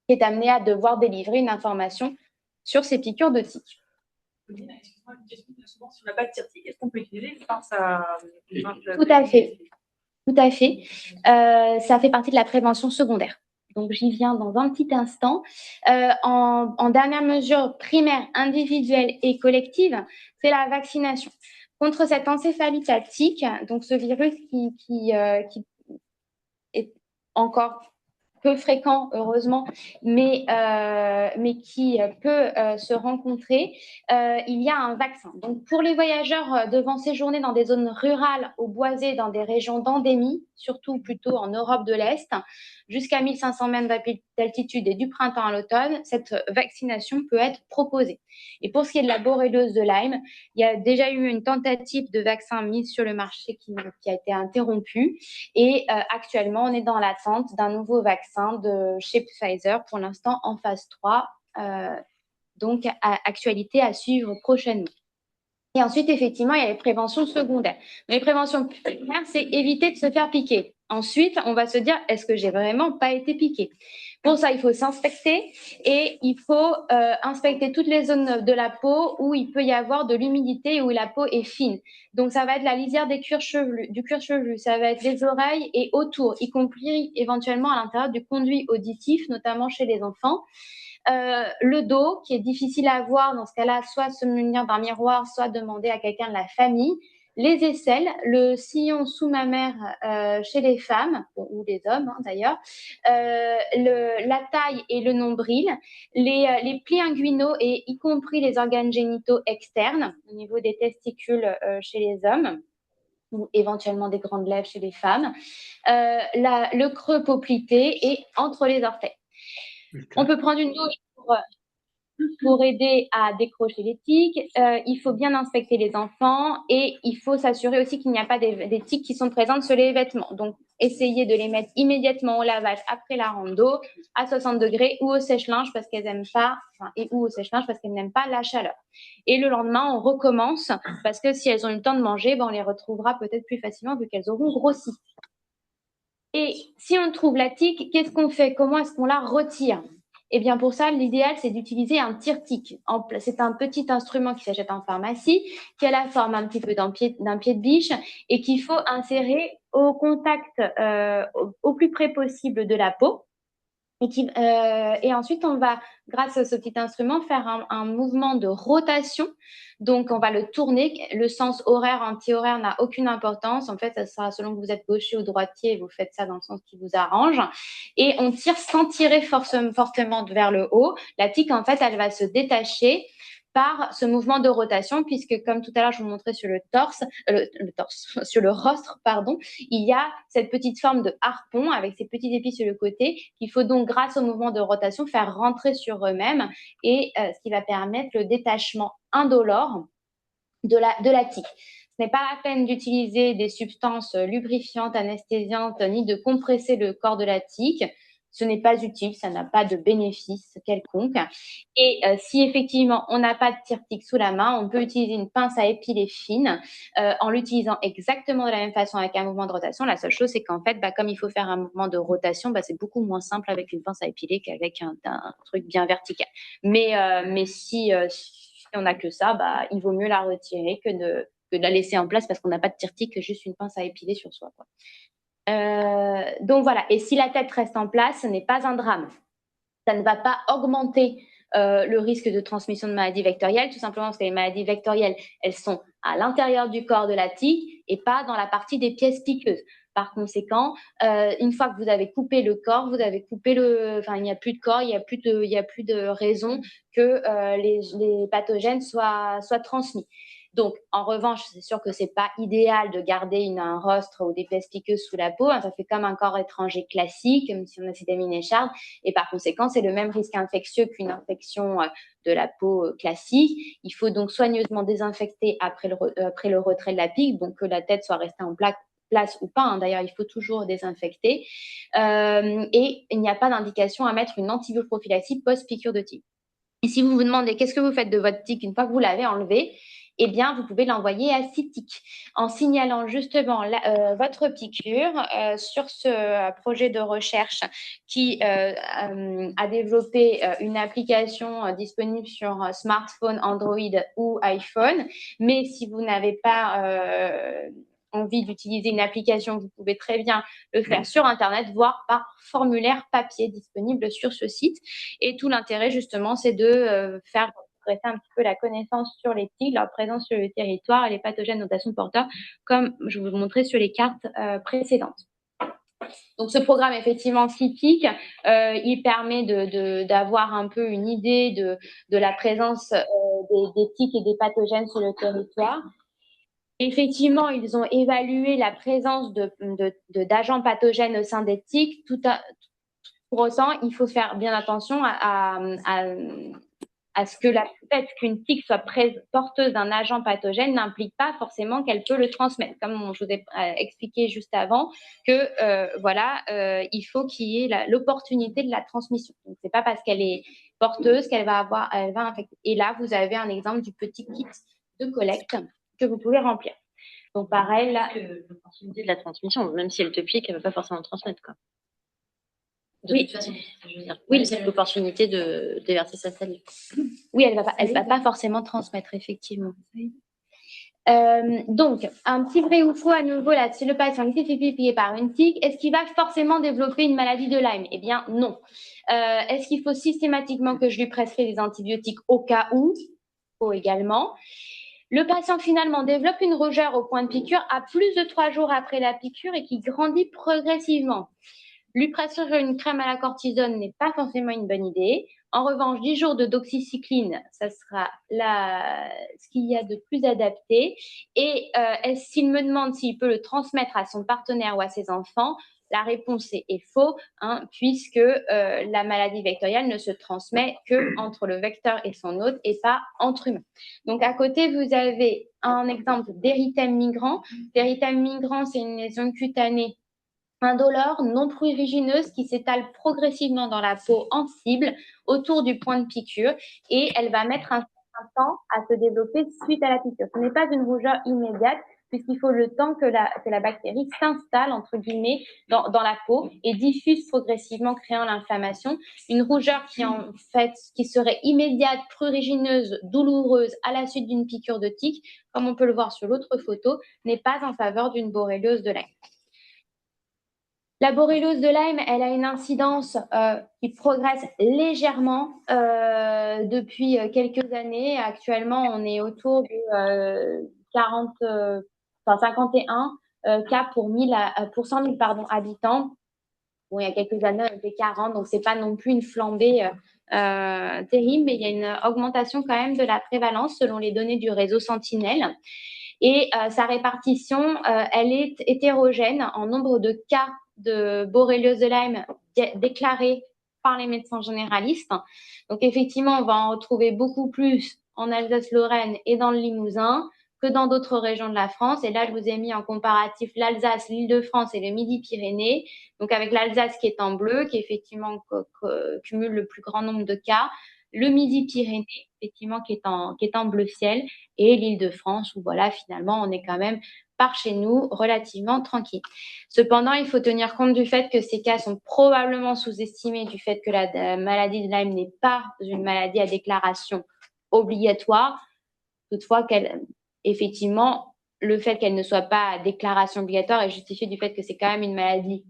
qui est amené à devoir délivrer une information sur ces piqûres de tiques. Excuse-moi, une question. Souvent, si on n'a pas de tir-tique, est-ce qu'on peut utiliser une pince à... Tout à fait. Tout à fait. Ça fait partie de la prévention secondaire. Donc, j'y viens dans un petit instant. En dernière mesure primaire, individuelle et collective, c'est la vaccination contre cette encéphalite à tique, donc ce virus qui est encore peu fréquent, heureusement, mais qui peut se rencontrer, il y a un vaccin. Donc, pour les voyageurs devant séjourner dans des zones rurales ou boisées, dans des régions d'endémie, surtout plutôt en Europe de l'Est, jusqu'à 1500 mètres d'altitude et du printemps à l'automne, cette vaccination peut être proposée. Et pour ce qui est de la borréliose de Lyme, il y a déjà eu une tentative de vaccin mise sur le marché qui a été interrompue. Et actuellement, on est dans l'attente d'un nouveau vaccin de chez Pfizer, pour l'instant en phase 3, donc actualité à suivre prochainement. Et ensuite, effectivement, il y a les préventions secondaires. Mais les préventions primaires, c'est éviter de se faire piquer. Ensuite, on va se dire, est-ce que j'ai vraiment pas été piqué? Pour ça, il faut s'inspecter et il faut inspecter toutes les zones de la peau où il peut y avoir de l'humidité et où la peau est fine. Donc, ça va être la lisière du cuir chevelu, ça va être les oreilles et autour, y compris éventuellement à l'intérieur du conduit auditif, notamment chez les enfants. Le dos, qui est difficile à voir, dans ce cas-là, soit se munir d'un miroir, soit demander à quelqu'un de la famille. Les aisselles, le sillon sous-mammaire chez les femmes, ou les hommes d'ailleurs, la taille et le nombril, les plis inguinaux et y compris les organes génitaux externes, au niveau des testicules chez les hommes, ou éventuellement des grandes lèvres chez les femmes, le creux poplité et entre les orteils. On peut prendre une douche pour aider à décrocher les tiques. Il faut bien inspecter les enfants et il faut s'assurer aussi qu'il n'y a pas des tiques qui sont présentes sur les vêtements. Donc, essayez de les mettre immédiatement au lavage après la rando, à 60 degrés ou au sèche-linge parce qu'elles n'aiment pas, ou au sèche-linge parce qu'elles n'aiment pas la chaleur. Et le lendemain, on recommence parce que si elles ont eu le temps de manger, on les retrouvera peut-être plus facilement vu qu'elles auront grossi. Et si on trouve la tique, qu'est-ce qu'on fait? Comment est-ce qu'on la retire? Eh bien, pour ça, l'idéal, c'est d'utiliser un tire-tique. C'est un petit instrument qui s'achète en pharmacie, qui a la forme un petit peu d'un pied de biche et qu'il faut insérer au contact, au plus près possible de la peau. Et ensuite, on va, grâce à ce petit instrument, faire un mouvement de rotation. Donc, on va le tourner. Le sens horaire, anti-horaire n'a aucune importance. En fait, ça sera selon que vous êtes gaucher ou droitier, vous faites ça dans le sens qui vous arrange. Et on tire sans tirer fortement vers le haut. La tique, en fait, elle va se détacher par ce mouvement de rotation, puisque comme tout à l'heure, je vous montrais sur sur le rostre, il y a cette petite forme de harpon avec ces petits épis sur le côté qu'il faut donc, grâce au mouvement de rotation, faire rentrer sur eux-mêmes et ce qui va permettre le détachement indolore de la tique. Ce n'est pas la peine d'utiliser des substances lubrifiantes, anesthésiantes, ni de compresser le corps de la tique. Ce n'est pas utile, ça n'a pas de bénéfice quelconque. Et si effectivement on n'a pas de tire-tique sous la main, on peut utiliser une pince à épiler fine en l'utilisant exactement de la même façon avec un mouvement de rotation. La seule chose, c'est qu'en fait, comme il faut faire un mouvement de rotation, c'est beaucoup moins simple avec une pince à épiler qu'avec un truc bien vertical. Mais si on n'a que ça, il vaut mieux la retirer que de la laisser en place parce qu'on n'a pas de tire-tique que juste une pince à épiler sur soi, quoi. Donc voilà, et si la tête reste en place, ce n'est pas un drame. Ça ne va pas augmenter le risque de transmission de maladies vectorielles, tout simplement parce que les maladies vectorielles, elles sont à l'intérieur du corps de la tique et pas dans la partie des pièces piqueuses. Par conséquent, une fois que vous avez coupé le corps, vous avez coupé il n'y a plus de corps, il n'y a plus de raison que les pathogènes soient transmis. Donc, en revanche, c'est sûr que ce n'est pas idéal de garder un rostre ou des pièces piqueuses sous la peau. Hein, ça fait comme un corps étranger classique, comme si on a acétamine écharde. Et par conséquent, c'est le même risque infectieux qu'une infection de la peau classique. Il faut donc soigneusement désinfecter après le retrait de la pique, donc que la tête soit restée en place ou pas. Hein. D'ailleurs, il faut toujours désinfecter. Et il n'y a pas d'indication à mettre une antibioprophylaxie post-piqûre de tique. Et si vous vous demandez qu'est-ce que vous faites de votre tique une fois que vous l'avez enlevé, eh bien, vous pouvez l'envoyer à CITIC en signalant justement votre piqûre sur ce projet de recherche qui a développé une application disponible sur smartphone, Android ou iPhone. Mais si vous n'avez pas envie d'utiliser une application, vous pouvez très bien le faire sur Internet, voire par formulaire papier disponible sur ce site. Et tout l'intérêt, justement, c'est de faire progresser un petit peu la connaissance sur les tiques, leur présence sur le territoire et les pathogènes notation porteurs, comme je vous montrais sur les cartes précédentes. Donc, ce programme, effectivement, CITIC, il permet d'avoir un peu une idée de la présence des tiques et des pathogènes sur le territoire. Effectivement, ils ont évalué la présence d'agents pathogènes au sein des tiques. Pour autant, il faut faire bien attention à ce que le fait qu'une tique soit porteuse d'un agent pathogène n'implique pas forcément qu'elle peut le transmettre. Comme je vous ai expliqué juste avant, que il faut qu'il y ait l'opportunité de la transmission. Donc, c'est pas parce qu'elle est porteuse qu'elle va infecter. Et là, vous avez un exemple du petit kit de collecte que vous pouvez remplir. Donc, pareil, là. L'opportunité de la transmission, même si elle te pique, elle ne va pas forcément transmettre, quoi. De toute façon, je veux dire. Oui, c'est l'opportunité de déverser sa salive. Oui, elle va pas forcément transmettre, effectivement. Donc, un petit vrai ou faux à nouveau là, si le patient qui s'est fait piquer par une tique, est-ce qu'il va forcément développer une maladie de Lyme? Eh bien, non. Est-ce qu'il faut systématiquement que je lui prescris des antibiotiques au cas où? Faux également. Le patient finalement développe une rougeur au point de piqûre à plus de 3 jours après la piqûre et qui grandit progressivement. Lui prescrire une crème à la cortisone n'est pas forcément une bonne idée. En revanche, 10 jours de doxycycline, ça sera ce qu'il y a de plus adapté. Et s'il me demande s'il peut le transmettre à son partenaire ou à ses enfants, la réponse est faux, hein, puisque la maladie vectorielle ne se transmet qu'entre le vecteur et son hôte et pas entre humains. Donc, à côté, vous avez un exemple d'érythème migrant. L'érythème migrant, c'est une lésion cutanée indolore, non prurigineuse, qui s'étale progressivement dans la peau en cible autour du point de piqûre et elle va mettre un temps à se développer suite à la piqûre. Ce n'est pas une rougeur immédiate puisqu'il faut le temps que la bactérie s'installe, entre guillemets, dans la peau et diffuse progressivement, créant l'inflammation. Une rougeur qui serait immédiate, prurigineuse, douloureuse à la suite d'une piqûre de tique, comme on peut le voir sur l'autre photo, n'est pas en faveur d'une borréliose de Lyme. La borréliose de Lyme, elle a une incidence qui progresse légèrement depuis quelques années. Actuellement, on est autour de 51 cas pour 100 000 habitants. Bon, il y a quelques années, on était 40, donc ce n'est pas non plus une flambée terrible, mais il y a une augmentation quand même de la prévalence selon les données du réseau Sentinelle. Et sa répartition, elle est hétérogène en nombre de cas de borréliose de Lyme déclarés par les médecins généralistes. Donc, effectivement, on va en retrouver beaucoup plus en Alsace-Lorraine et dans le Limousin que dans d'autres régions de la France. Et là, je vous ai mis en comparatif l'Alsace, l'Île-de-France et le Midi-Pyrénées. Donc, avec l'Alsace qui est en bleu, qui effectivement cumule le plus grand nombre de cas, le Midi-Pyrénées, effectivement, qui est en bleu ciel, et l'Île-de-France, où voilà, finalement, on est quand même par chez nous relativement tranquille. Cependant, il faut tenir compte du fait que ces cas sont probablement sous-estimés du fait que la maladie de Lyme n'est pas une maladie à déclaration obligatoire. Toutefois, effectivement, le fait qu'elle ne soit pas à déclaration obligatoire est justifié du fait que c'est quand même une maladie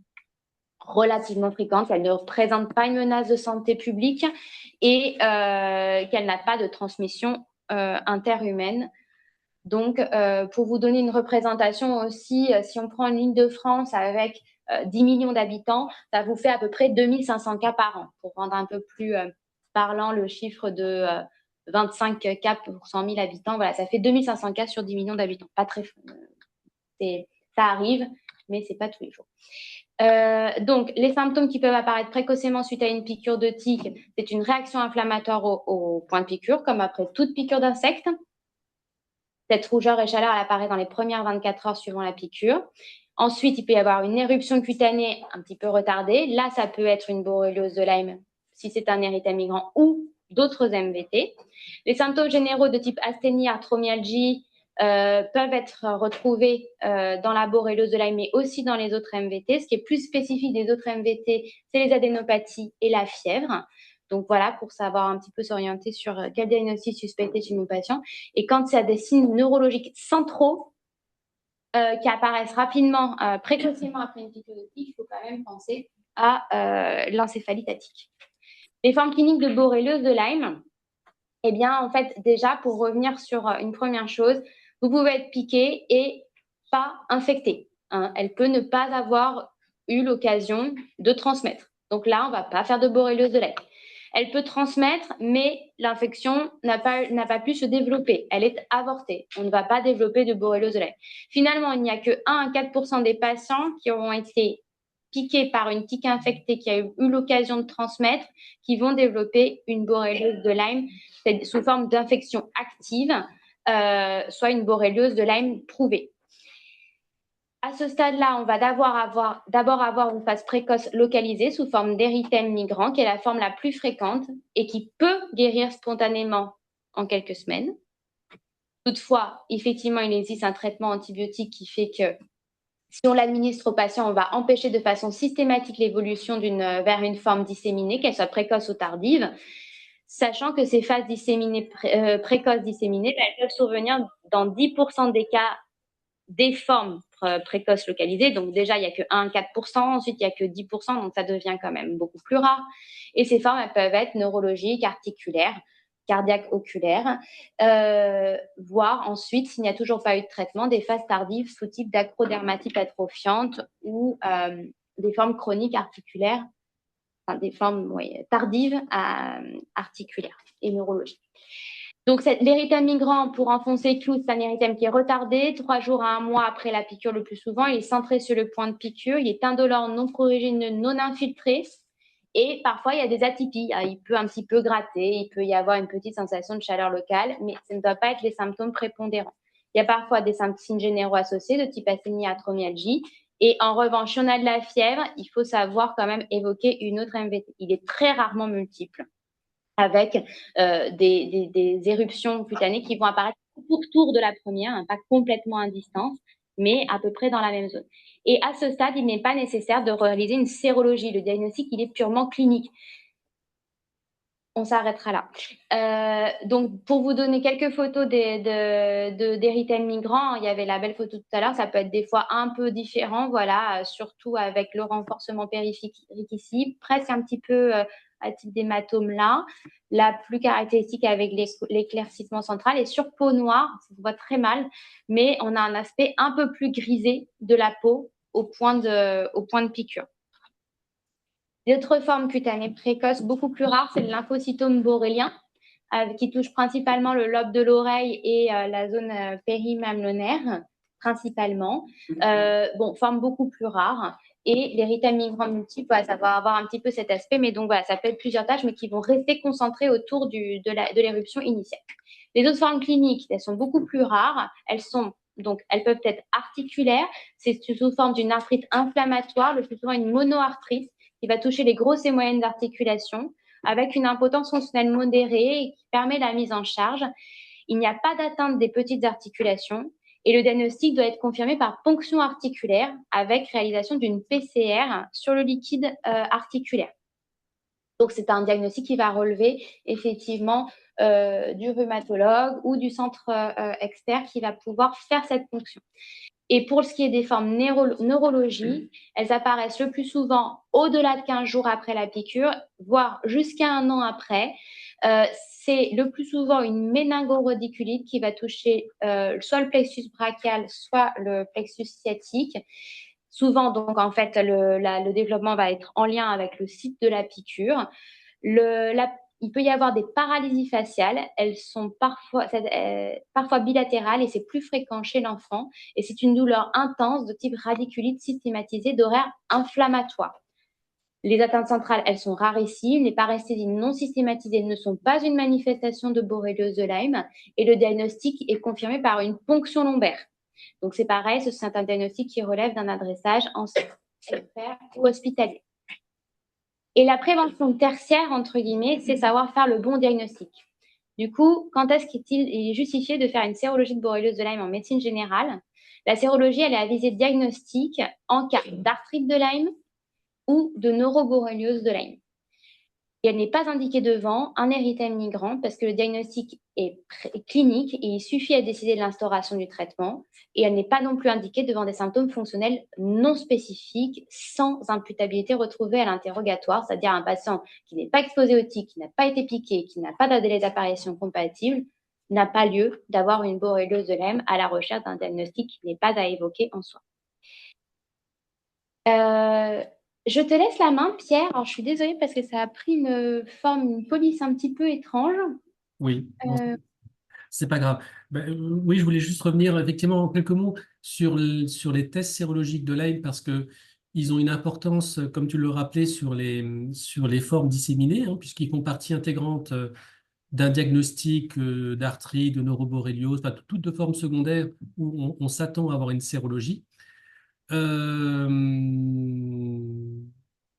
relativement fréquente, qu'elle ne représente pas une menace de santé publique et qu'elle n'a pas de transmission interhumaine. Donc, pour vous donner une représentation aussi, si on prend une Île-de-France avec 10 millions d'habitants, ça vous fait à peu près 2500 cas par an, pour rendre un peu plus parlant le chiffre de 25 cas pour 100 000 habitants. Voilà, ça fait 2500 cas sur 10 millions d'habitants. Pas très, ça arrive, mais ce n'est pas tous les jours. Donc, les symptômes qui peuvent apparaître précocement suite à une piqûre de tique, c'est une réaction inflammatoire au point de piqûre, comme après toute piqûre d'insecte. Cette rougeur et chaleur, elle apparaît dans les premières 24 heures suivant la piqûre. Ensuite, il peut y avoir une éruption cutanée un petit peu retardée. Là, ça peut être une borréliose de Lyme si c'est un érythème migrant ou d'autres MVT. Les symptômes généraux de type asthénie, arthromyalgie peuvent être retrouvés dans la borréliose de Lyme, mais aussi dans les autres MVT. Ce qui est plus spécifique des autres MVT, c'est les adénopathies et la fièvre. Donc voilà, pour savoir un petit peu s'orienter sur quel diagnostic suspecter chez nos patients. Et quand il y a des signes neurologiques centraux qui apparaissent rapidement, précocement après une piqûre de tique, il faut quand même penser à l'encéphalite atypique. Les formes cliniques de borréliose de Lyme, eh bien, en fait, déjà, pour revenir sur une première chose, vous pouvez être piqué et pas infecté. Hein. Elle peut ne pas avoir eu l'occasion de transmettre. Donc là, on ne va pas faire de borréliose de Lyme. Elle peut transmettre, mais l'infection n'a pas pu se développer. Elle est avortée. On ne va pas développer de borréliose de Lyme. Finalement, il n'y a que 1 à 4% des patients qui auront été piqués par une tique infectée qui a eu l'occasion de transmettre, qui vont développer une borréliose de Lyme sous forme d'infection active, soit une borréliose de Lyme prouvée. À ce stade-là, on va d'abord avoir une phase précoce localisée sous forme d'érythème migrant, qui est la forme la plus fréquente et qui peut guérir spontanément en quelques semaines. Toutefois, effectivement, il existe un traitement antibiotique qui fait que si on l'administre au patient, on va empêcher de façon systématique l'évolution vers une forme disséminée, qu'elle soit précoce ou tardive, sachant que ces phases précoces disséminées, elles peuvent survenir dans 10% des cas des formes précoces localisées. Donc déjà, il n'y a que 1 à 4%, ensuite il n'y a que 10%, donc ça devient quand même beaucoup plus rare. Et ces formes, elles peuvent être neurologiques, articulaires, cardiaques, oculaires, voire ensuite, s'il n'y a toujours pas eu de traitement, des phases tardives sous type d'acrodermatite atrophiante ou des formes chroniques articulaires, enfin des formes tardives articulaires et neurologiques. Donc, l'érythème migrant, pour enfoncer le clou, c'est un érythème qui est retardé, 3 jours à 1 mois après la piqûre le plus souvent. Il est centré sur le point de piqûre, il est indolore, non prurigineux, non infiltré. Et parfois, il y a des atypies. Il peut un petit peu gratter, il peut y avoir une petite sensation de chaleur locale, mais ce ne doit pas être les symptômes prépondérants. Il y a parfois des signes généraux associés de type asthénie, arthromyalgie. Et en revanche, si on a de la fièvre, il faut savoir quand même évoquer une autre MVT. Il est très rarement multiple, avec des éruptions cutanées qui vont apparaître autour de la première, hein, pas complètement à distance, mais à peu près dans la même zone. Et à ce stade, il n'est pas nécessaire de réaliser une sérologie. Le diagnostic, il est purement clinique. On s'arrêtera là. Donc, pour vous donner quelques photos d'érythème migrant, il y avait la belle photo tout à l'heure, ça peut être des fois un peu différent, voilà, surtout avec le renforcement périphérique ici, presque un petit peu à type d'hématome là, la plus caractéristique avec l'éclaircissement central et sur peau noire, ça se voit très mal, mais on a un aspect un peu plus grisé de la peau au point de piqûre. D'autres formes cutanées précoces beaucoup plus rares, c'est le lymphocytome borrélien, qui touche principalement le lobe de l'oreille et la zone périmamellonnaire, principalement. Forme beaucoup plus rare. Et l'érythème migrant multiple, ça va avoir un petit peu cet aspect, mais donc voilà, ça peut être plusieurs tâches, mais qui vont rester concentrées autour de l'éruption initiale. Les autres formes cliniques, elles sont beaucoup plus rares. Elles peuvent être articulaires, c'est sous forme d'une arthrite inflammatoire, le plus souvent une monoarthrite, qui va toucher les grosses et moyennes articulations, avec une impotence fonctionnelle modérée et qui permet la mise en charge. Il n'y a pas d'atteinte des petites articulations et le diagnostic doit être confirmé par ponction articulaire avec réalisation d'une PCR sur le liquide articulaire. Donc, c'est un diagnostic qui va relever effectivement du rhumatologue ou du centre expert qui va pouvoir faire cette ponction. Et pour ce qui est des formes neurologiques, elles apparaissent le plus souvent au-delà de 15 jours après la piqûre, voire jusqu'à 1 an après. C'est le plus souvent une méningo-radiculite qui va toucher soit le plexus brachial, soit le plexus sciatique. Souvent, donc, en fait, le développement va être en lien avec le site de la piqûre. La il peut y avoir des paralysies faciales. Elles sont parfois bilatérales et c'est plus fréquent chez l'enfant. Et c'est une douleur intense de type radiculite systématisée d'horaire inflammatoire. Les atteintes centrales, elles sont rarissimes. Les paresthésies non systématisées ne sont pas une manifestation de borréliose de Lyme. Et le diagnostic est confirmé par une ponction lombaire. Donc, c'est pareil, c'est un diagnostic qui relève d'un adressage en CFR ou hospitalier. Et la prévention tertiaire, entre guillemets, c'est savoir faire le bon diagnostic. Du coup, quand est-ce qu'il est justifié de faire une sérologie de borréliose de Lyme en médecine générale? La sérologie, elle est à visée diagnostique en cas d'arthrite de Lyme ou de neuroborréliose de Lyme. Et elle n'est pas indiquée devant un érythème migrant parce que le diagnostic est clinique et il suffit à décider de l'instauration du traitement. Et elle n'est pas non plus indiquée devant des symptômes fonctionnels non spécifiques sans imputabilité retrouvée à l'interrogatoire, c'est-à-dire un patient qui n'est pas exposé au tic, qui n'a pas été piqué, qui n'a pas de délai d'apparition compatible, n'a pas lieu d'avoir une borréliose de Lyme à la recherche d'un diagnostic qui n'est pas à évoquer en soi. Je te laisse la main, Pierre. Alors, je suis désolée parce que ça a pris une police un petit peu étrange. Oui, non, c'est pas grave. Oui, je voulais juste revenir effectivement en quelques mots sur les tests sérologiques de Lyme parce que ils ont une importance, comme tu le rappelais, sur les formes disséminées, hein, puisqu'ils font partie intégrante d'un diagnostic d'arthrite, de neuroborréliose, enfin, toutes de formes secondaires où on s'attend à avoir une sérologie.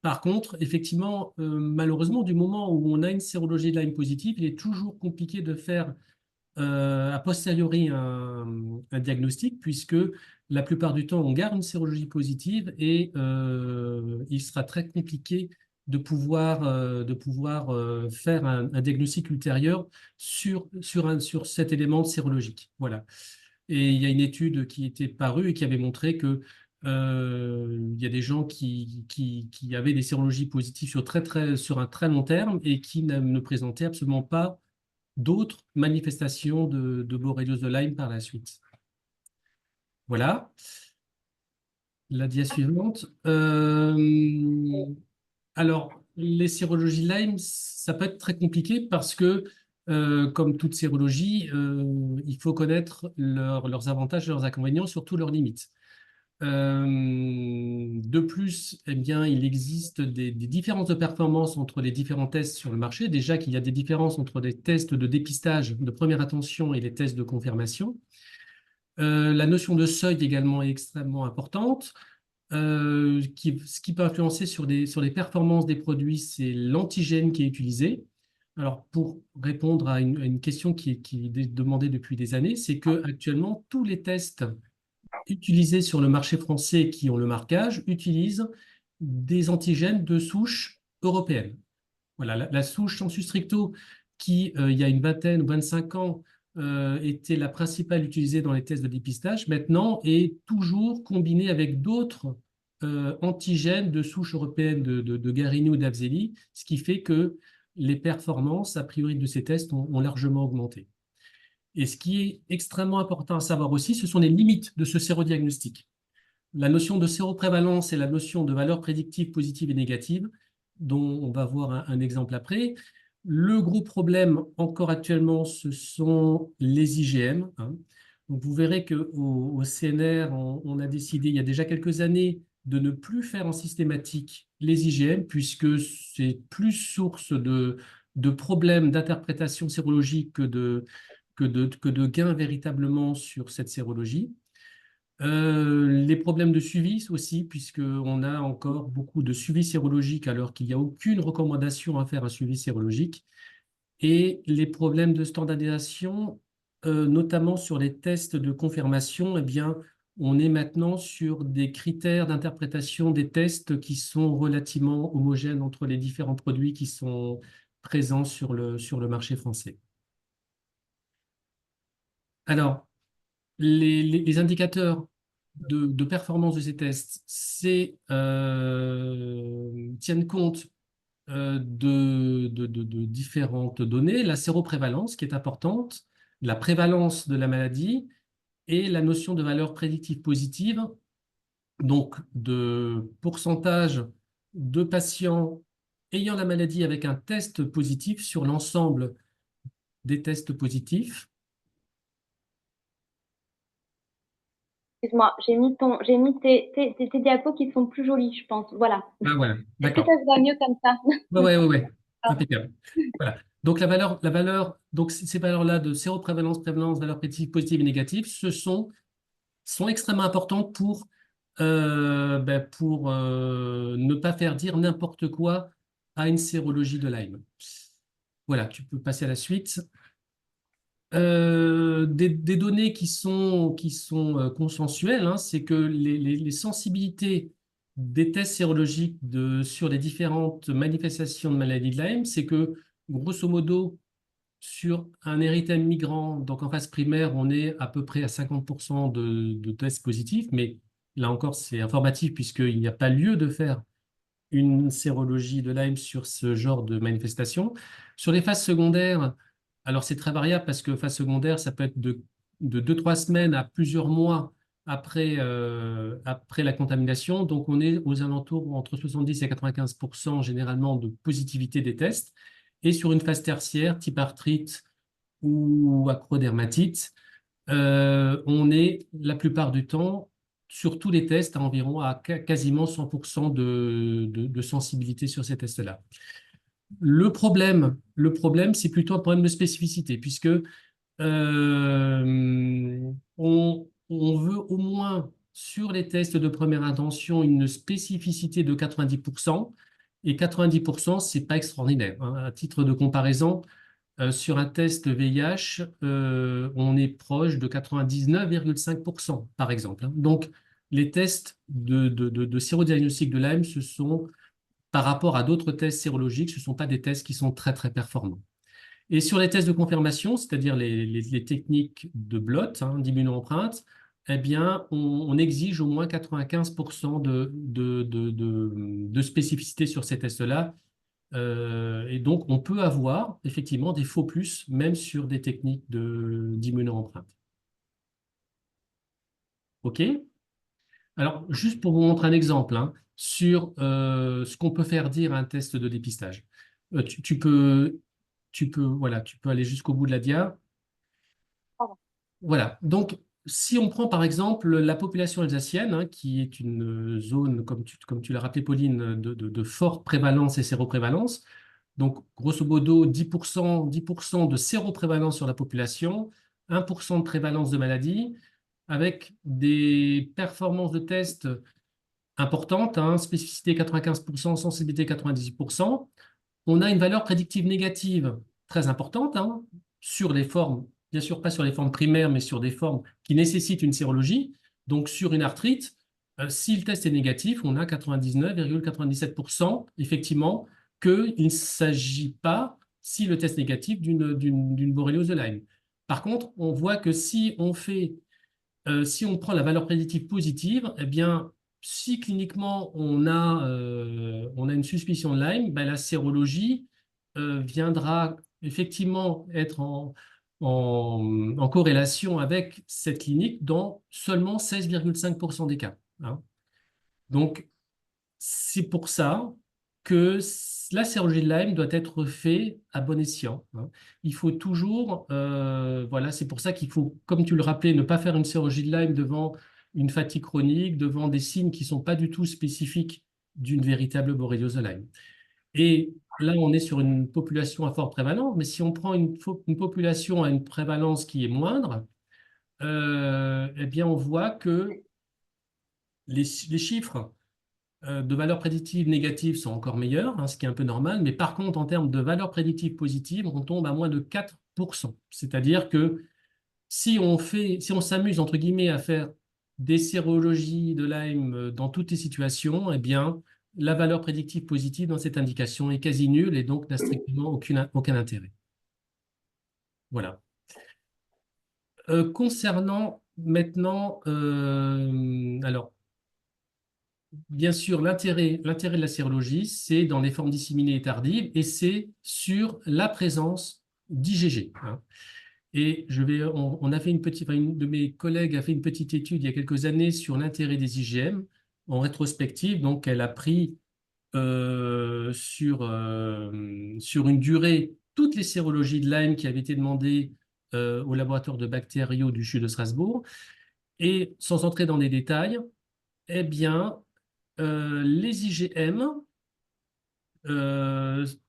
Par contre, effectivement, malheureusement, du moment où on a une sérologie de Lyme positive, il est toujours compliqué de faire a posteriori un diagnostic, puisque la plupart du temps, on garde une sérologie positive et il sera très compliqué de pouvoir faire un diagnostic ultérieur sur cet élément sérologique. Voilà. Et il y a une étude qui était parue et qui avait montré que il y a des gens qui avaient des sérologies positives sur un très long terme et qui ne présentaient absolument pas d'autres manifestations de borréliose de Lyme par la suite. Voilà. La dia suivante. Alors, les sérologies Lyme, ça peut être très compliqué parce que, comme toute sérologie, il faut connaître leurs avantages et leurs inconvénients, surtout leurs limites. De plus, eh bien, il existe des différences de performance entre les différents tests sur le marché. Déjà qu'il y a des différences entre les tests de dépistage de première attention et les tests de confirmation. La notion de seuil également est extrêmement importante. Ce qui peut influencer sur les performances des produits, c'est l'antigène qui est utilisé. Alors, pour répondre à une question qui est demandée depuis des années, c'est qu'actuellement, tous les tests utilisés sur le marché français qui ont le marquage utilisent des antigènes de souche européenne. Voilà, la souche sensu stricto qui, il y a une vingtaine ou 25 ans, était la principale utilisée dans les tests de dépistage, maintenant est toujours combinée avec d'autres antigènes de souche européenne de Guarini ou d'Afzeli, ce qui fait que les performances, a priori, de ces tests ont largement augmenté. Et ce qui est extrêmement important à savoir aussi, ce sont les limites de ce sérodiagnostic. La notion de séroprévalence et la notion de valeur prédictive positive et négative, dont on va voir un exemple après. Le gros problème encore actuellement, ce sont les IgM. Hein. Donc vous verrez qu'au CNR, on a décidé il y a déjà quelques années de ne plus faire en systématique les IgM, puisque c'est plus source de problèmes d'interprétation sérologique que de gains véritablement sur cette sérologie. Les problèmes de suivi aussi, puisqu'on a encore beaucoup de suivi sérologique alors qu'il n'y a aucune recommandation à faire un suivi sérologique. Et les problèmes de standardisation, notamment sur les tests de confirmation, eh bien, on est maintenant sur des critères d'interprétation des tests qui sont relativement homogènes entre les différents produits qui sont présents sur le marché français. Alors, les indicateurs de performance de ces tests tiennent compte de différentes données, la séroprévalence qui est importante, la prévalence de la maladie et la notion de valeur prédictive positive, donc de pourcentage de patients ayant la maladie avec un test positif sur l'ensemble des tests positifs. Excuse-moi, j'ai mis tes diapos qui sont plus jolies, je pense. Voilà. Ah voilà, Est-ce que d'accord. ça se voit mieux comme ça? Ouais. Impeccable. Voilà. Donc donc ces valeurs-là de séroprévalence, prévalence, valeurs prédictives positives et négatives, sont extrêmement importantes pour ne pas faire dire n'importe quoi à une sérologie de Lyme. Voilà, tu peux passer à la suite. Des données qui sont consensuelles, hein, c'est que les sensibilités des tests sérologiques sur les différentes manifestations de maladie de Lyme, c'est que, grosso modo, sur un érythème migrant, donc en phase primaire, on est à peu près à 50% de tests positifs, mais là encore, c'est informatif puisqu'il n'y a pas lieu de faire une sérologie de Lyme sur ce genre de manifestation. Sur les phases secondaires, alors c'est très variable parce que phase secondaire, ça peut être de 2-3 semaines à plusieurs mois après la contamination. Donc on est aux alentours entre 70 et 95% généralement de positivité des tests. Et sur une phase tertiaire, type arthrite ou acrodermatite, on est la plupart du temps sur tous les tests à quasiment 100% de sensibilité sur ces tests-là. Le problème, c'est plutôt un problème de spécificité, puisque on veut au moins, sur les tests de première intention, une spécificité de 90%, et 90%, ce n'est pas extraordinaire, hein. À titre de comparaison, sur un test VIH, on est proche de 99,5%, par exemple, hein. Donc, les tests de sérodiagnostic de Lyme, par rapport à d'autres tests sérologiques, ce ne sont pas des tests qui sont très, très performants. Et sur les tests de confirmation, c'est-à-dire les techniques de blot, hein, d'immuno-empreinte, eh bien, on exige au moins 95% de spécificité sur ces tests-là. Et donc, on peut avoir effectivement des faux plus, même sur des techniques d'immuno-empreinte. OK? Alors, juste pour vous montrer un exemple, hein, sur ce qu'on peut faire dire à un test de dépistage. Tu peux aller jusqu'au bout de la dia. Voilà. Donc, si on prend par exemple la population alsacienne, hein, qui est une zone, comme tu l'as rappelé, Pauline, de forte prévalence et séroprévalence, donc grosso modo 10% de séroprévalence sur la population, 1% de prévalence de maladie, avec des performances de tests importantes, hein, spécificité 95%, sensibilité 98%, on a une valeur prédictive négative très importante, hein, sur les formes, bien sûr pas sur les formes primaires, mais sur des formes qui nécessitent une sérologie. Donc sur une arthrite, si le test est négatif, on a 99,97% effectivement qu'il ne s'agit pas, si le test est négatif, d'une borréliose de Lyme. Par contre, on voit que si on prend la valeur prédictive positive, eh bien, si cliniquement on a une suspicion de Lyme, ben, la sérologie viendra effectivement être en corrélation avec cette clinique dans seulement 16,5% des cas, hein. Donc, c'est pour ça que la sérologie de Lyme doit être faite à bon escient, hein. Il faut toujours, voilà, c'est pour ça qu'il faut, comme tu le rappelais, ne pas faire une sérologie de Lyme devant une fatigue chronique, devant des signes qui ne sont pas du tout spécifiques d'une véritable borréliose de Lyme. Et là, on est sur une population à forte prévalence, mais si on prend une population à une prévalence qui est moindre, eh bien, on voit que les chiffres de valeurs prédictives négatives sont encore meilleures, hein, ce qui est un peu normal, mais par contre, en termes de valeurs prédictives positives, on tombe à moins de 4%. C'est-à-dire que si on s'amuse, entre guillemets, à faire des sérologies de Lyme dans toutes les situations, eh bien, la valeur prédictive positive dans cette indication est quasi nulle et donc n'a strictement aucun intérêt. Voilà. Concernant maintenant, alors, bien sûr, l'intérêt de la sérologie, c'est dans les formes disséminées et tardives, et c'est sur la présence d'IgG, hein. Et on a fait une de mes collègues a fait une petite étude il y a quelques années sur l'intérêt des IgM en rétrospective. Donc, elle a pris sur une durée toutes les sérologies de Lyme qui avaient été demandées au laboratoire de bactériaux du CHU de Strasbourg. Et sans entrer dans les détails, eh bien, les IgM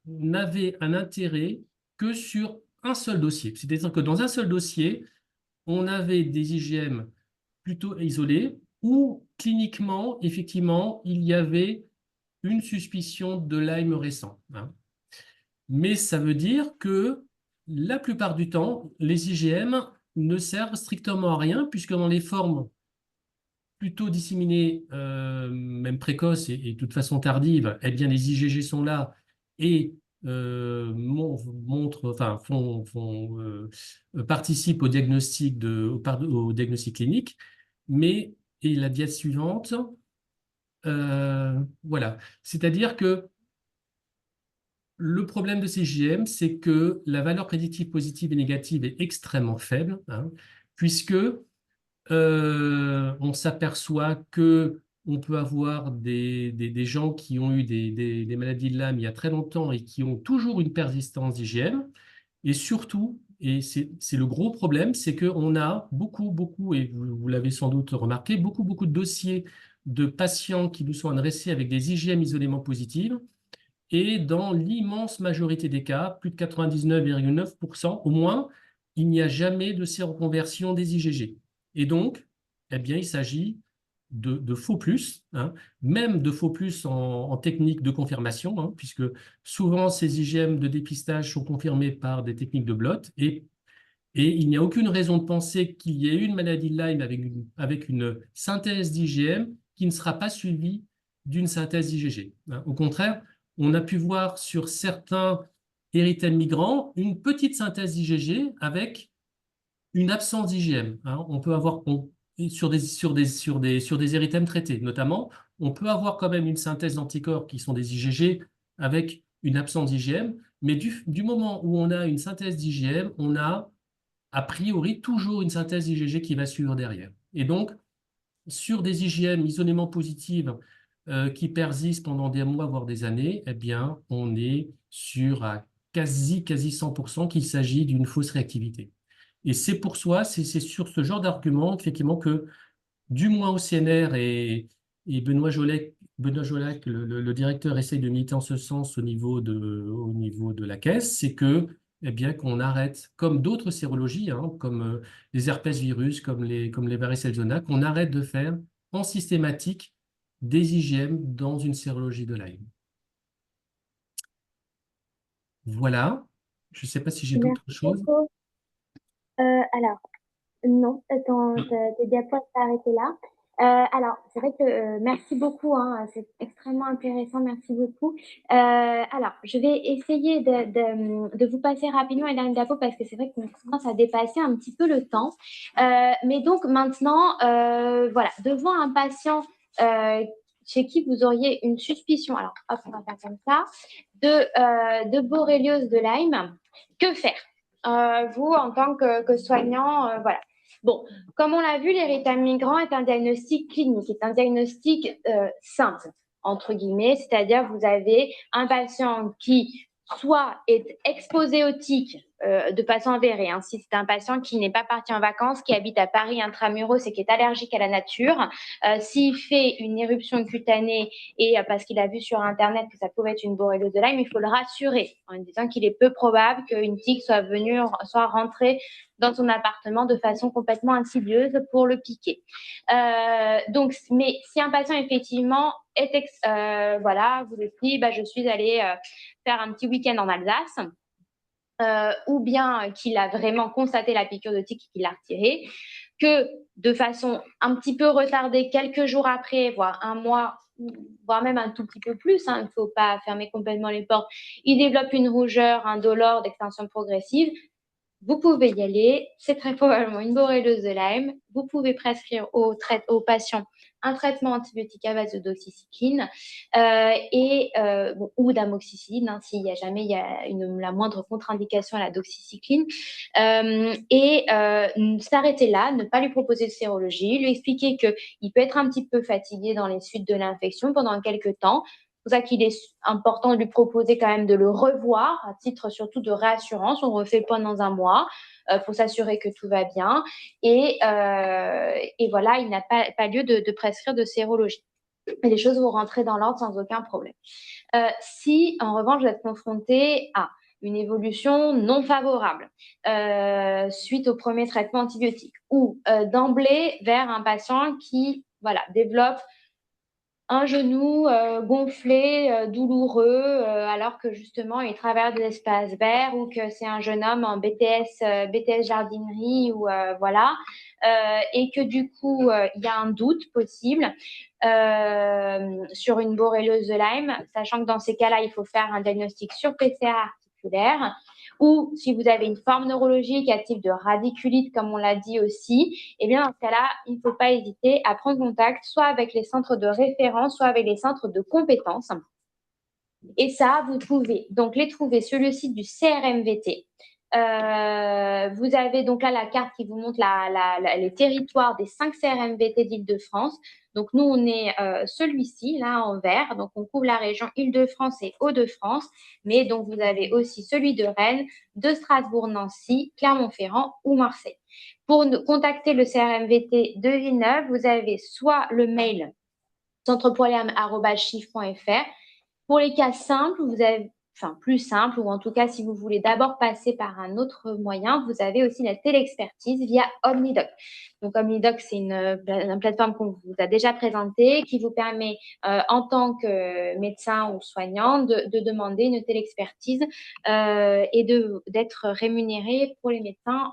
n'avaient un intérêt que sur un seul dossier. C'est-à-dire que dans un seul dossier, on avait des IgM plutôt isolés où cliniquement, effectivement, il y avait une suspicion de Lyme récent. Hein. Mais ça veut dire que la plupart du temps, les IgM ne servent strictement à rien puisque dans les formes plutôt disséminées, même précoces et de toute façon tardives, eh bien les IgG sont là et participent au diagnostic, au diagnostic clinique. Mais, et la diète suivante, voilà. C'est-à-dire que le problème de ces IgM, c'est que la valeur prédictive positive et négative est extrêmement faible, hein, puisque on s'aperçoit que on peut avoir des gens qui ont eu des maladies de Lyme il y a très longtemps et qui ont toujours une persistance d'IgM. Et surtout, et c'est le gros problème, c'est qu'on a beaucoup, et vous l'avez sans doute remarqué, beaucoup de dossiers de patients qui nous sont adressés avec des IgM isolément positives. Et dans l'immense majorité des cas, plus de 99,9% au moins, il n'y a jamais de séroconversion des IgG. Et donc, eh bien, il s'agit de faux plus, hein, même de faux plus en technique de confirmation, hein, puisque souvent ces IgM de dépistage sont confirmés par des techniques de blot, et il n'y a aucune raison de penser qu'il y ait une maladie de Lyme avec une synthèse d'IgM qui ne sera pas suivie d'une synthèse d'IgG. Hein. Au contraire, on a pu voir sur certains érythèmes migrants une petite synthèse d'IgG avec une absence d'IgM. Hein. On peut avoir sur des érythèmes traités, notamment, on peut avoir quand même une synthèse d'anticorps qui sont des IgG avec une absence d'IgM, mais du moment où on a une synthèse d'IgM, on a a priori toujours une synthèse IgG qui va suivre derrière. Et donc, sur des IgM isolément positives qui persistent pendant des mois, voire des années, eh bien, on est sur à quasi 100% qu'il s'agit d'une fausse réactivité. Et c'est sur ce genre d'argument, effectivement, que du moins au CNR et Benoît Jolac, le directeur, essaye de militer en ce sens au niveau de la caisse, c'est que, eh bien, qu'on arrête, comme d'autres sérologies, hein, comme les herpès virus, comme les varicelles zona, qu'on arrête de faire en systématique des IgM dans une sérologie de Lyme. Voilà. Je ne sais pas si j'ai d'autres choses. Alors, non, tes diapos s'est arrêté là. Alors, c'est vrai que merci beaucoup, hein, c'est extrêmement intéressant, merci beaucoup. Alors, je vais essayer de vous passer rapidement les dernières diapos parce que c'est vrai qu'on commence à dépasser un petit peu le temps. Mais donc maintenant, voilà, devant un patient chez qui vous auriez une suspicion, alors hop, on va faire comme ça, de borréliose de Lyme, que faire vous, en tant que soignant, voilà. Bon, comme on l'a vu, l'érythème migrant est un diagnostic clinique, est un diagnostic simple, entre guillemets, c'est-à-dire vous avez un patient qui soit est exposé au tic de façon avérée, hein, si c'est un patient qui n'est pas parti en vacances, qui habite à Paris intramuros et qui est allergique à la nature, s'il fait une éruption cutanée et parce qu'il a vu sur Internet que ça pouvait être une borréliose de Lyme, il faut le rassurer en disant qu'il est peu probable qu'une tique soit rentrée dans son appartement de façon complètement insidieuse pour le piquer. Donc, mais si un patient effectivement voilà, vous dit, bah, je suis allée faire un petit week-end en Alsace, ou bien qu'il a vraiment constaté la piqûre de tique et qu'il l'a retirée, que de façon un petit peu retardée, quelques jours après, voire un mois, voire même un tout petit peu plus, hein, il ne faut pas fermer complètement les portes, il développe une rougeur indolore d'extension progressive, vous pouvez y aller, c'est très probablement une borréliose de Lyme. Vous pouvez prescrire aux patients un traitement antibiotique à base de doxycycline ou d'amoxicilline, hein, s'il y a jamais la moindre contre-indication à la doxycycline. S'arrêter là, ne pas lui proposer de sérologie, lui expliquer qu'il peut être un petit peu fatigué dans les suites de l'infection pendant quelques temps, pour ça qu'il est important de lui proposer quand même de le revoir, à titre surtout de réassurance. On refait le point dans un mois pour s'assurer que tout va bien. Et voilà, il n'a pas lieu de prescrire de sérologie. Et les choses vont rentrer dans l'ordre sans aucun problème. Si, en revanche, vous êtes confronté à une évolution non favorable suite au premier traitement antibiotique ou d'emblée vers un patient qui développe un genou gonflé, douloureux, alors que justement il traverse des espaces verts ou que c'est un jeune homme en BTS jardinerie ou et que du coup il y a un doute possible sur une borréliose de Lyme, sachant que dans ces cas-là il faut faire un diagnostic sur PCR articulaire. Ou si vous avez une forme neurologique à type de radiculite, comme on l'a dit aussi, eh bien, dans ce cas-là, il ne faut pas hésiter à prendre contact soit avec les centres de référence, soit avec les centres de compétences. Et ça, vous pouvez donc les trouver sur le site du CRMVT. Vous avez donc là la carte qui vous montre les territoires des 5 CRMVT d'Île-de-France. Donc, nous, on est celui-ci, là, en vert. Donc, on couvre la région Île-de-France et Hauts-de-France. Mais donc, vous avez aussi celui de Rennes, de Strasbourg, Nancy, Clermont-Ferrand ou Marseille. Pour contacter le CRMVT de Villeneuve, vous avez soit le mail centrepoiliam@chiffre.fr. Pour les cas simples, vous avez, plus simple, ou en tout cas, si vous voulez d'abord passer par un autre moyen, vous avez aussi la téléexpertise via OmniDoc. Donc, OmniDoc, c'est une plateforme qu'on vous a déjà présentée qui vous permet, en tant que médecin ou soignant, de demander une téléexpertise et d'être rémunéré pour les médecins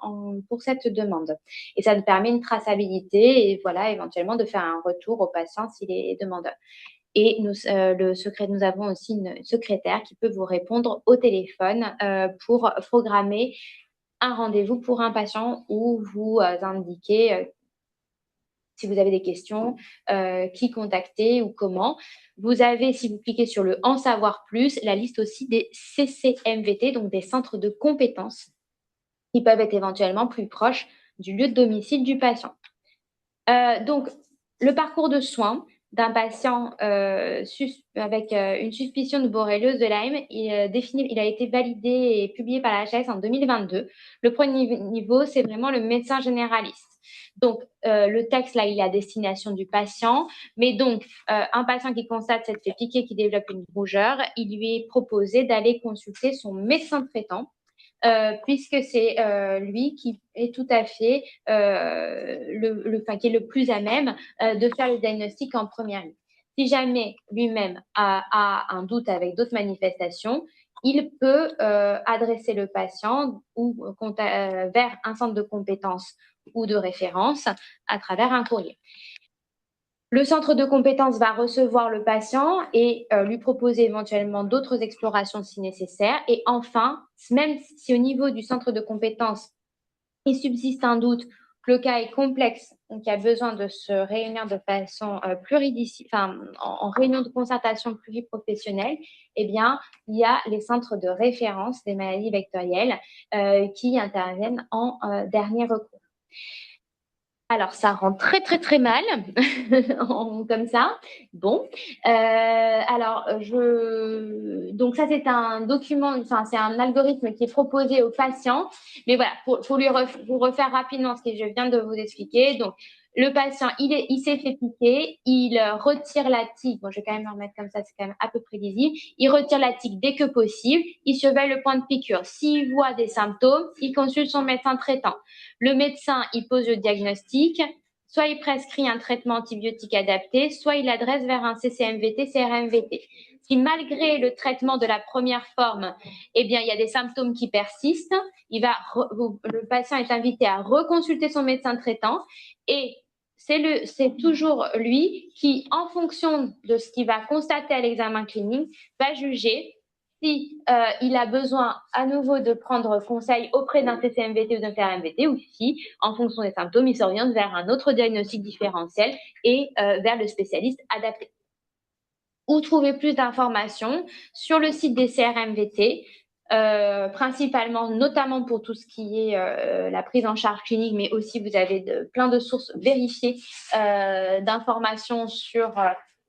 pour cette demande. Et ça nous permet une traçabilité et éventuellement de faire un retour au patient s'il est demandeur. Et nous avons aussi une secrétaire qui peut vous répondre au téléphone pour programmer un rendez-vous pour un patient ou vous indiquer si vous avez des questions, qui contacter ou comment. Vous avez, si vous cliquez sur le « En savoir plus », la liste aussi des CCMVT, donc des centres de compétences qui peuvent être éventuellement plus proches du lieu de domicile du patient. Donc, le parcours de soins d'un patient avec une suspicion de borréliose de Lyme, il a été validé et publié par la HAS en 2022. Le premier niveau, c'est vraiment le médecin généraliste. Donc, le texte, là, il est à destination du patient. Mais donc, un patient qui constate s'être fait piquer, qui développe une rougeur, il lui est proposé d'aller consulter son médecin traitant. Puisque c'est lui qui est tout à fait qui est le plus à même de faire le diagnostic en première ligne. Si jamais lui-même a un doute avec d'autres manifestations, il peut adresser le patient vers un centre de compétences ou de référence à travers un courrier. Le centre de compétences va recevoir le patient et lui proposer éventuellement d'autres explorations si nécessaire. Et enfin, même si au niveau du centre de compétences, il subsiste un doute, que le cas est complexe, donc il y a besoin de se réunir de façon en réunion de concertation pluriprofessionnelle, eh bien, il y a les centres de référence des maladies vectorielles qui interviennent en dernier recours. Alors, ça rend très, très, très mal, comme ça. Bon. Donc, ça, c'est un document, c'est un algorithme qui est proposé au patient. Mais voilà, pour vous refaire rapidement ce que je viens de vous expliquer. Donc, le patient, il s'est fait piquer, il retire la tique. Bon, je vais quand même me remettre comme ça, c'est quand même à peu près lisible. Il retire la tique dès que possible. Il surveille le point de piqûre. S'il voit des symptômes, il consulte son médecin traitant. Le médecin, il pose le diagnostic. Soit il prescrit un traitement antibiotique adapté, soit il adresse vers un CCMVT, CRMVT. Si malgré le traitement de la première forme, eh bien, il y a des symptômes qui persistent, le patient est invité à reconsulter son médecin traitant et c'est toujours lui qui, en fonction de ce qu'il va constater à l'examen clinique, va juger si il a besoin à nouveau de prendre conseil auprès d'un CCMVT ou d'un CRMVT ou si, en fonction des symptômes, il s'oriente vers un autre diagnostic différentiel et vers le spécialiste adapté. Où trouver plus d'informations? Sur le site des CRMVT, principalement, notamment pour tout ce qui est la prise en charge clinique, mais aussi vous avez plein de sources vérifiées d'informations sur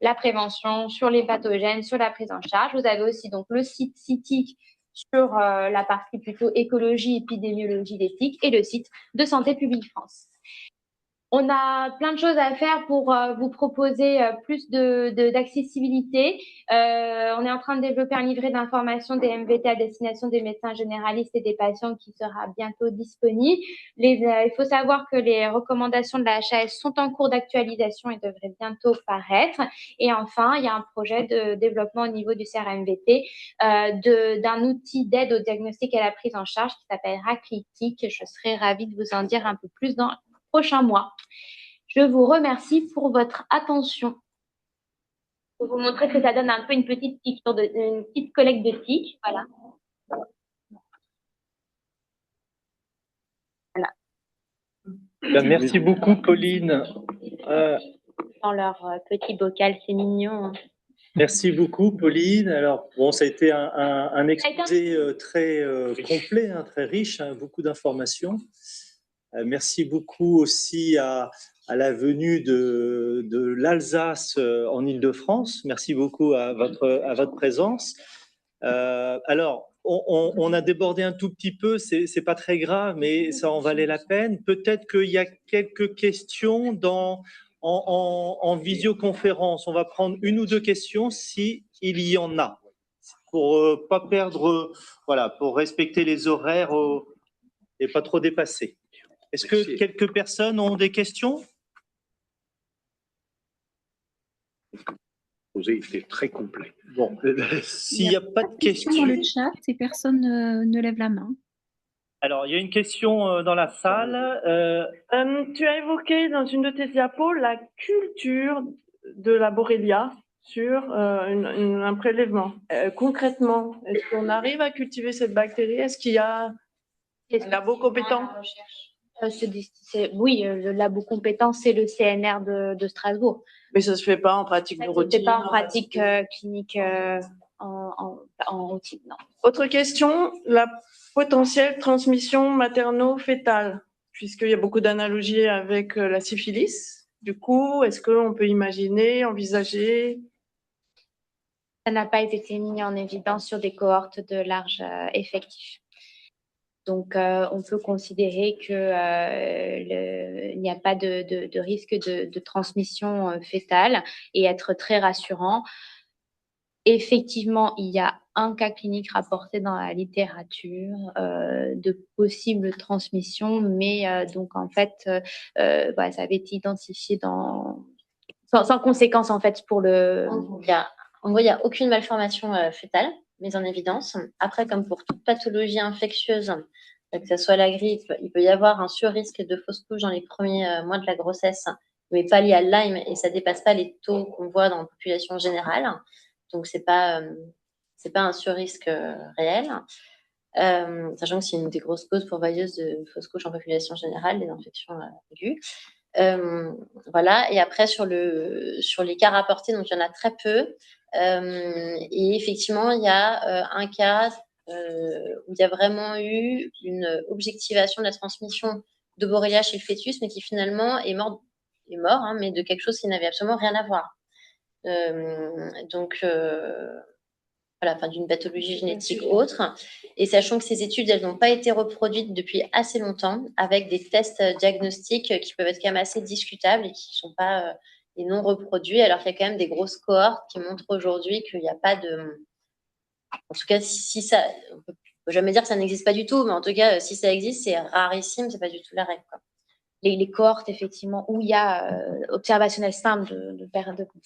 la prévention, sur les pathogènes, sur la prise en charge. Vous avez aussi donc le site CITIC sur la partie plutôt écologie, épidémiologie des tiques et le site de Santé publique France. On a plein de choses à faire pour vous proposer plus d'accessibilité. On est en train de développer un livret d'information des MVT à destination des médecins généralistes et des patients qui sera bientôt disponible. Il faut savoir que les recommandations de la HAS sont en cours d'actualisation et devraient bientôt paraître. Et enfin, il y a un projet de développement au niveau du CRMVT d'un outil d'aide au diagnostic et à la prise en charge qui s'appellera Clitic. Je serai ravie de vous en dire un peu plus dans prochain mois. Je vous remercie pour votre attention. Pour vous montrer que ça donne un peu une petite piqûre une petite collecte de tiques. Voilà. Ben, merci beaucoup, Pauline. Dans leur petit bocal, c'est mignon. Hein. Merci beaucoup, Pauline. Alors, bon, ça a été un exposé très complet, hein, très riche, hein, beaucoup d'informations. Merci beaucoup aussi à la venue de l'Alsace en Île-de-France. Merci beaucoup à votre présence. Alors, on a débordé un tout petit peu, c'est pas très grave, mais ça en valait la peine. Peut-être qu'il y a quelques questions en visioconférence. On va prendre une ou deux questions si il y en a, pour pas perdre, voilà, pour respecter les horaires et pas trop dépasser. Est-ce que quelques personnes ont des questions? C'était très complet. Bon, s'il n'y a pas de questions dans le chat, ces personnes ne lèvent la main. Alors, il y a une question dans la salle. Tu as évoqué dans une de tes diapos la culture de la Borrelia sur un prélèvement. Concrètement, est-ce qu'on arrive à cultiver cette bactérie? Est-ce qu'il y a un labo compétent? Oui, le labo compétent, c'est le CNR de Strasbourg. Mais ça ne se fait pas en pratique de routine? Ça ne se fait pas en pratique clinique en routine, non. Autre question, la potentielle transmission materno-fétale, puisqu'il y a beaucoup d'analogies avec la syphilis. Du coup, est-ce qu'on peut imaginer, envisager? Ça n'a pas été mis en évidence sur des cohortes de large effectif. Donc, on peut considérer qu'il n'y a pas de risque de transmission fétale et être très rassurant. Effectivement, il y a un cas clinique rapporté dans la littérature de possible transmission, mais donc en fait, ça avait été identifié sans conséquence en fait pour le. En gros, il n'y a aucune malformation fétale mise en évidence. Après, comme pour toute pathologie infectieuse, que ce soit la grippe, il peut y avoir un sur-risque de fausse couche dans les premiers mois de la grossesse, mais pas lié à Lyme et ça ne dépasse pas les taux qu'on voit dans la population générale. Donc, ce n'est pas un sur-risque réel. Sachant que c'est une des grosses causes pourvoyeuses de fausse couche en population générale, les infections aiguës. Voilà. Et après, sur les cas rapportés, donc il y en a très peu. Et effectivement, il y a un cas où il y a vraiment eu une objectivation de la transmission de Borrelia chez le fœtus, mais qui finalement est mort, hein, mais de quelque chose qui n'avait absolument rien à voir. Voilà, enfin, d'une pathologie génétique autre. Et sachant que ces études, elles n'ont pas été reproduites depuis assez longtemps, avec des tests diagnostiques qui peuvent être quand même assez discutables et qui ne sont pas et non reproduits, alors qu'il y a quand même des grosses cohortes qui montrent aujourd'hui qu'il n'y a pas de... En tout cas, si ça... On ne peut jamais dire que ça n'existe pas du tout, mais en tout cas, si ça existe, c'est rarissime, ce n'est pas du tout la règle, quoi. Les cohortes, effectivement, où il y a observationnel simple de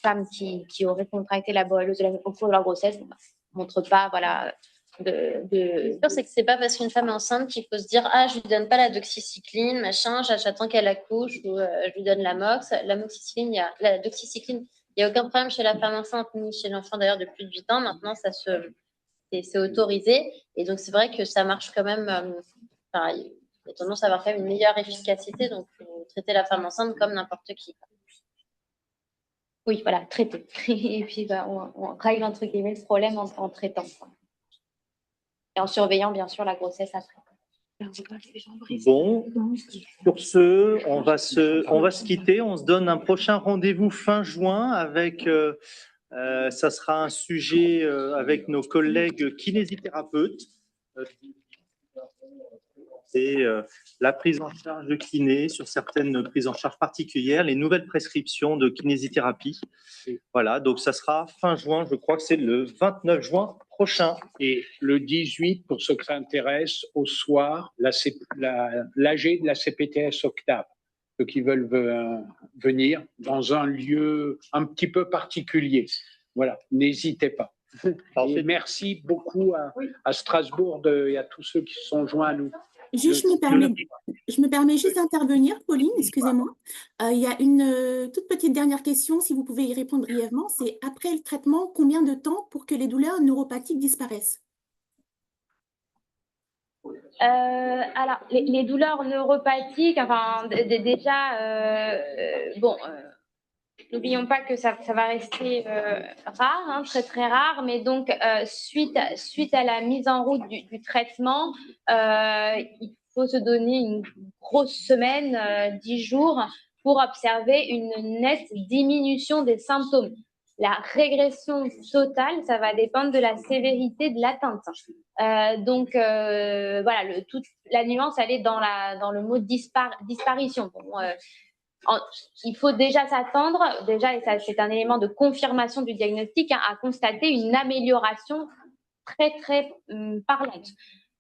femmes qui auraient contracté la borréliose au cours de leur grossesse, ne montrent pas, voilà, C'est sûr, c'est que c'est pas parce qu'une femme est enceinte qu'il faut se dire ah je lui donne pas la doxycycline, machin, j'attends qu'elle accouche ou je lui donne l'amox. L'amoxicilline, la doxycycline, il y a aucun problème chez la femme enceinte ni chez l'enfant d'ailleurs de plus de 8 ans. Maintenant, c'est autorisé et donc c'est vrai que ça marche quand même. Il y a tendance à avoir quand même une meilleure efficacité, donc il faut traiter la femme enceinte comme n'importe qui. Oui, voilà, traiter. Et puis, on règle, entre guillemets, le problème en traitant. Et en surveillant, bien sûr, la grossesse après. Bon, sur ce, on va se quitter. On se donne un prochain rendez-vous fin juin avec, ça sera un sujet avec nos collègues kinésithérapeutes. C'est la prise en charge de kiné sur certaines prises en charge particulières, les nouvelles prescriptions de kinésithérapie. Voilà, donc ça sera fin juin, je crois que c'est le 29 juin prochain. Et le 18, pour ceux que ça intéresse, au soir, l'AG de la CPTS Octave, ceux qui veulent venir dans un lieu un petit peu particulier. Voilà, n'hésitez pas. Et merci beaucoup à Strasbourg et à tous ceux qui se sont joints à nous. Juste, je me permets juste d'intervenir, Pauline, excusez-moi. Il y a une toute petite dernière question, si vous pouvez y répondre brièvement. C'est après le traitement, combien de temps pour que les douleurs neuropathiques disparaissent? Alors, les douleurs neuropathiques, enfin, déjà, n'oublions pas que ça va rester rare, hein, très très rare, mais donc suite à la mise en route du traitement, il faut se donner une grosse semaine, 10 jours, pour observer une nette diminution des symptômes. La régression totale, ça va dépendre de la sévérité de l'atteinte. Donc voilà, toute la nuance, elle est dans le mot disparition. Bon, il faut déjà s'attendre, et ça c'est un élément de confirmation du diagnostic, hein, à constater une amélioration très très parlante.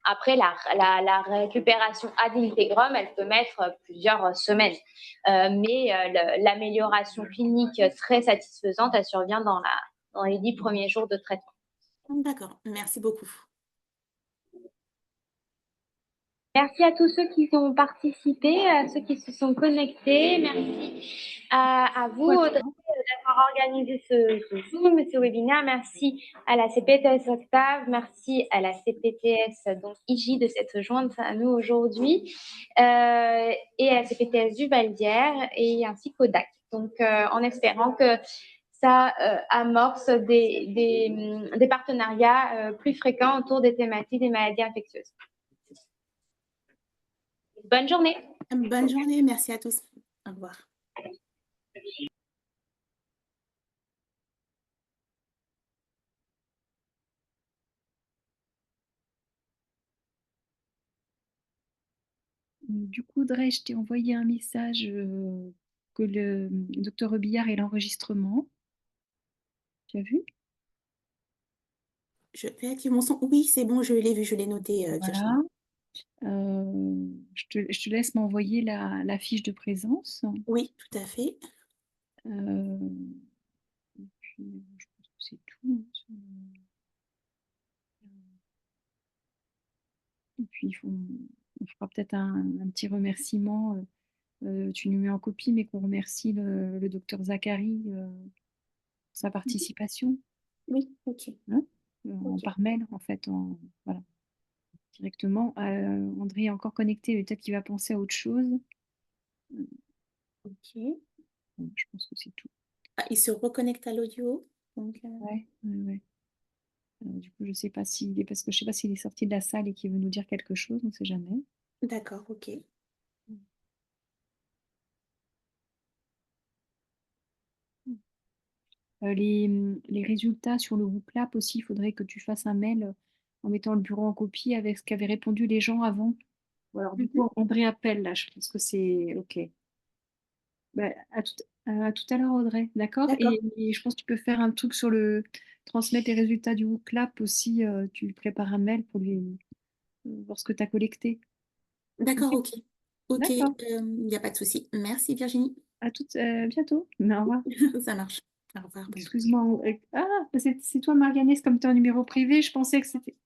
Après, la récupération ad integrum, elle peut mettre plusieurs semaines, mais l'amélioration clinique très satisfaisante, elle survient dans les 10 premiers jours de traitement. D'accord, merci beaucoup. Merci à tous ceux qui ont participé, à ceux qui se sont connectés. Merci à vous, Audrey, d'avoir organisé ce Zoom, ce webinaire. Merci à la CPTS Octave. Merci à la CPTS donc IJ de s'être jointe à nous aujourd'hui, et à la CPTS du Val-d'Hier et ainsi qu'au DAC. Donc, en espérant que ça amorce des partenariats plus fréquents autour des thématiques des maladies infectieuses. Bonne journée. Bonne journée, merci à tous. Au revoir. Du coup, Audrey, je t'ai envoyé un message que le docteur Robillard ait l'enregistrement. Tu as vu? Je vais activer mon son. Oui, c'est bon, je l'ai vu, je l'ai noté. Voilà. Je te laisse m'envoyer la fiche de présence. Oui, tout à fait. Et puis, je pense que c'est tout. Et puis, on fera peut-être un petit remerciement. Tu nous mets en copie, mais qu'on remercie le docteur Zachary pour sa participation. Oui, ok. Hein, par mail, en fait, voilà, directement. André est encore connecté, mais peut-être qu'il va penser à autre chose. Ok. Je pense que c'est tout. Ah, il se reconnecte à l'audio. Donc, Ouais. Du coup, je sais pas s'il est, parce que je sais pas s'il est sorti de la salle et qu'il veut nous dire quelque chose, on ne sait jamais. D'accord, ok. Les résultats sur le WhoopLab aussi, il faudrait que tu fasses un mail en mettant le bureau en copie avec ce qu'avaient répondu les gens avant. Ou alors, du coup, André appelle là, je pense que c'est OK. Bah, à tout à l'heure, Audrey, d'accord? Et je pense que tu peux faire un truc sur transmettre les résultats du WhoopLab aussi. Tu lui prépares un mail pour lui voir ce que tu as collecté. D'accord, ok. Ok, D'accord. il n'y a pas de souci. Merci Virginie. À bientôt. Au revoir. Ça marche. Au revoir. Excuse-moi. Ah, c'est toi, Marianne, comme tu es un numéro privé, je pensais que c'était.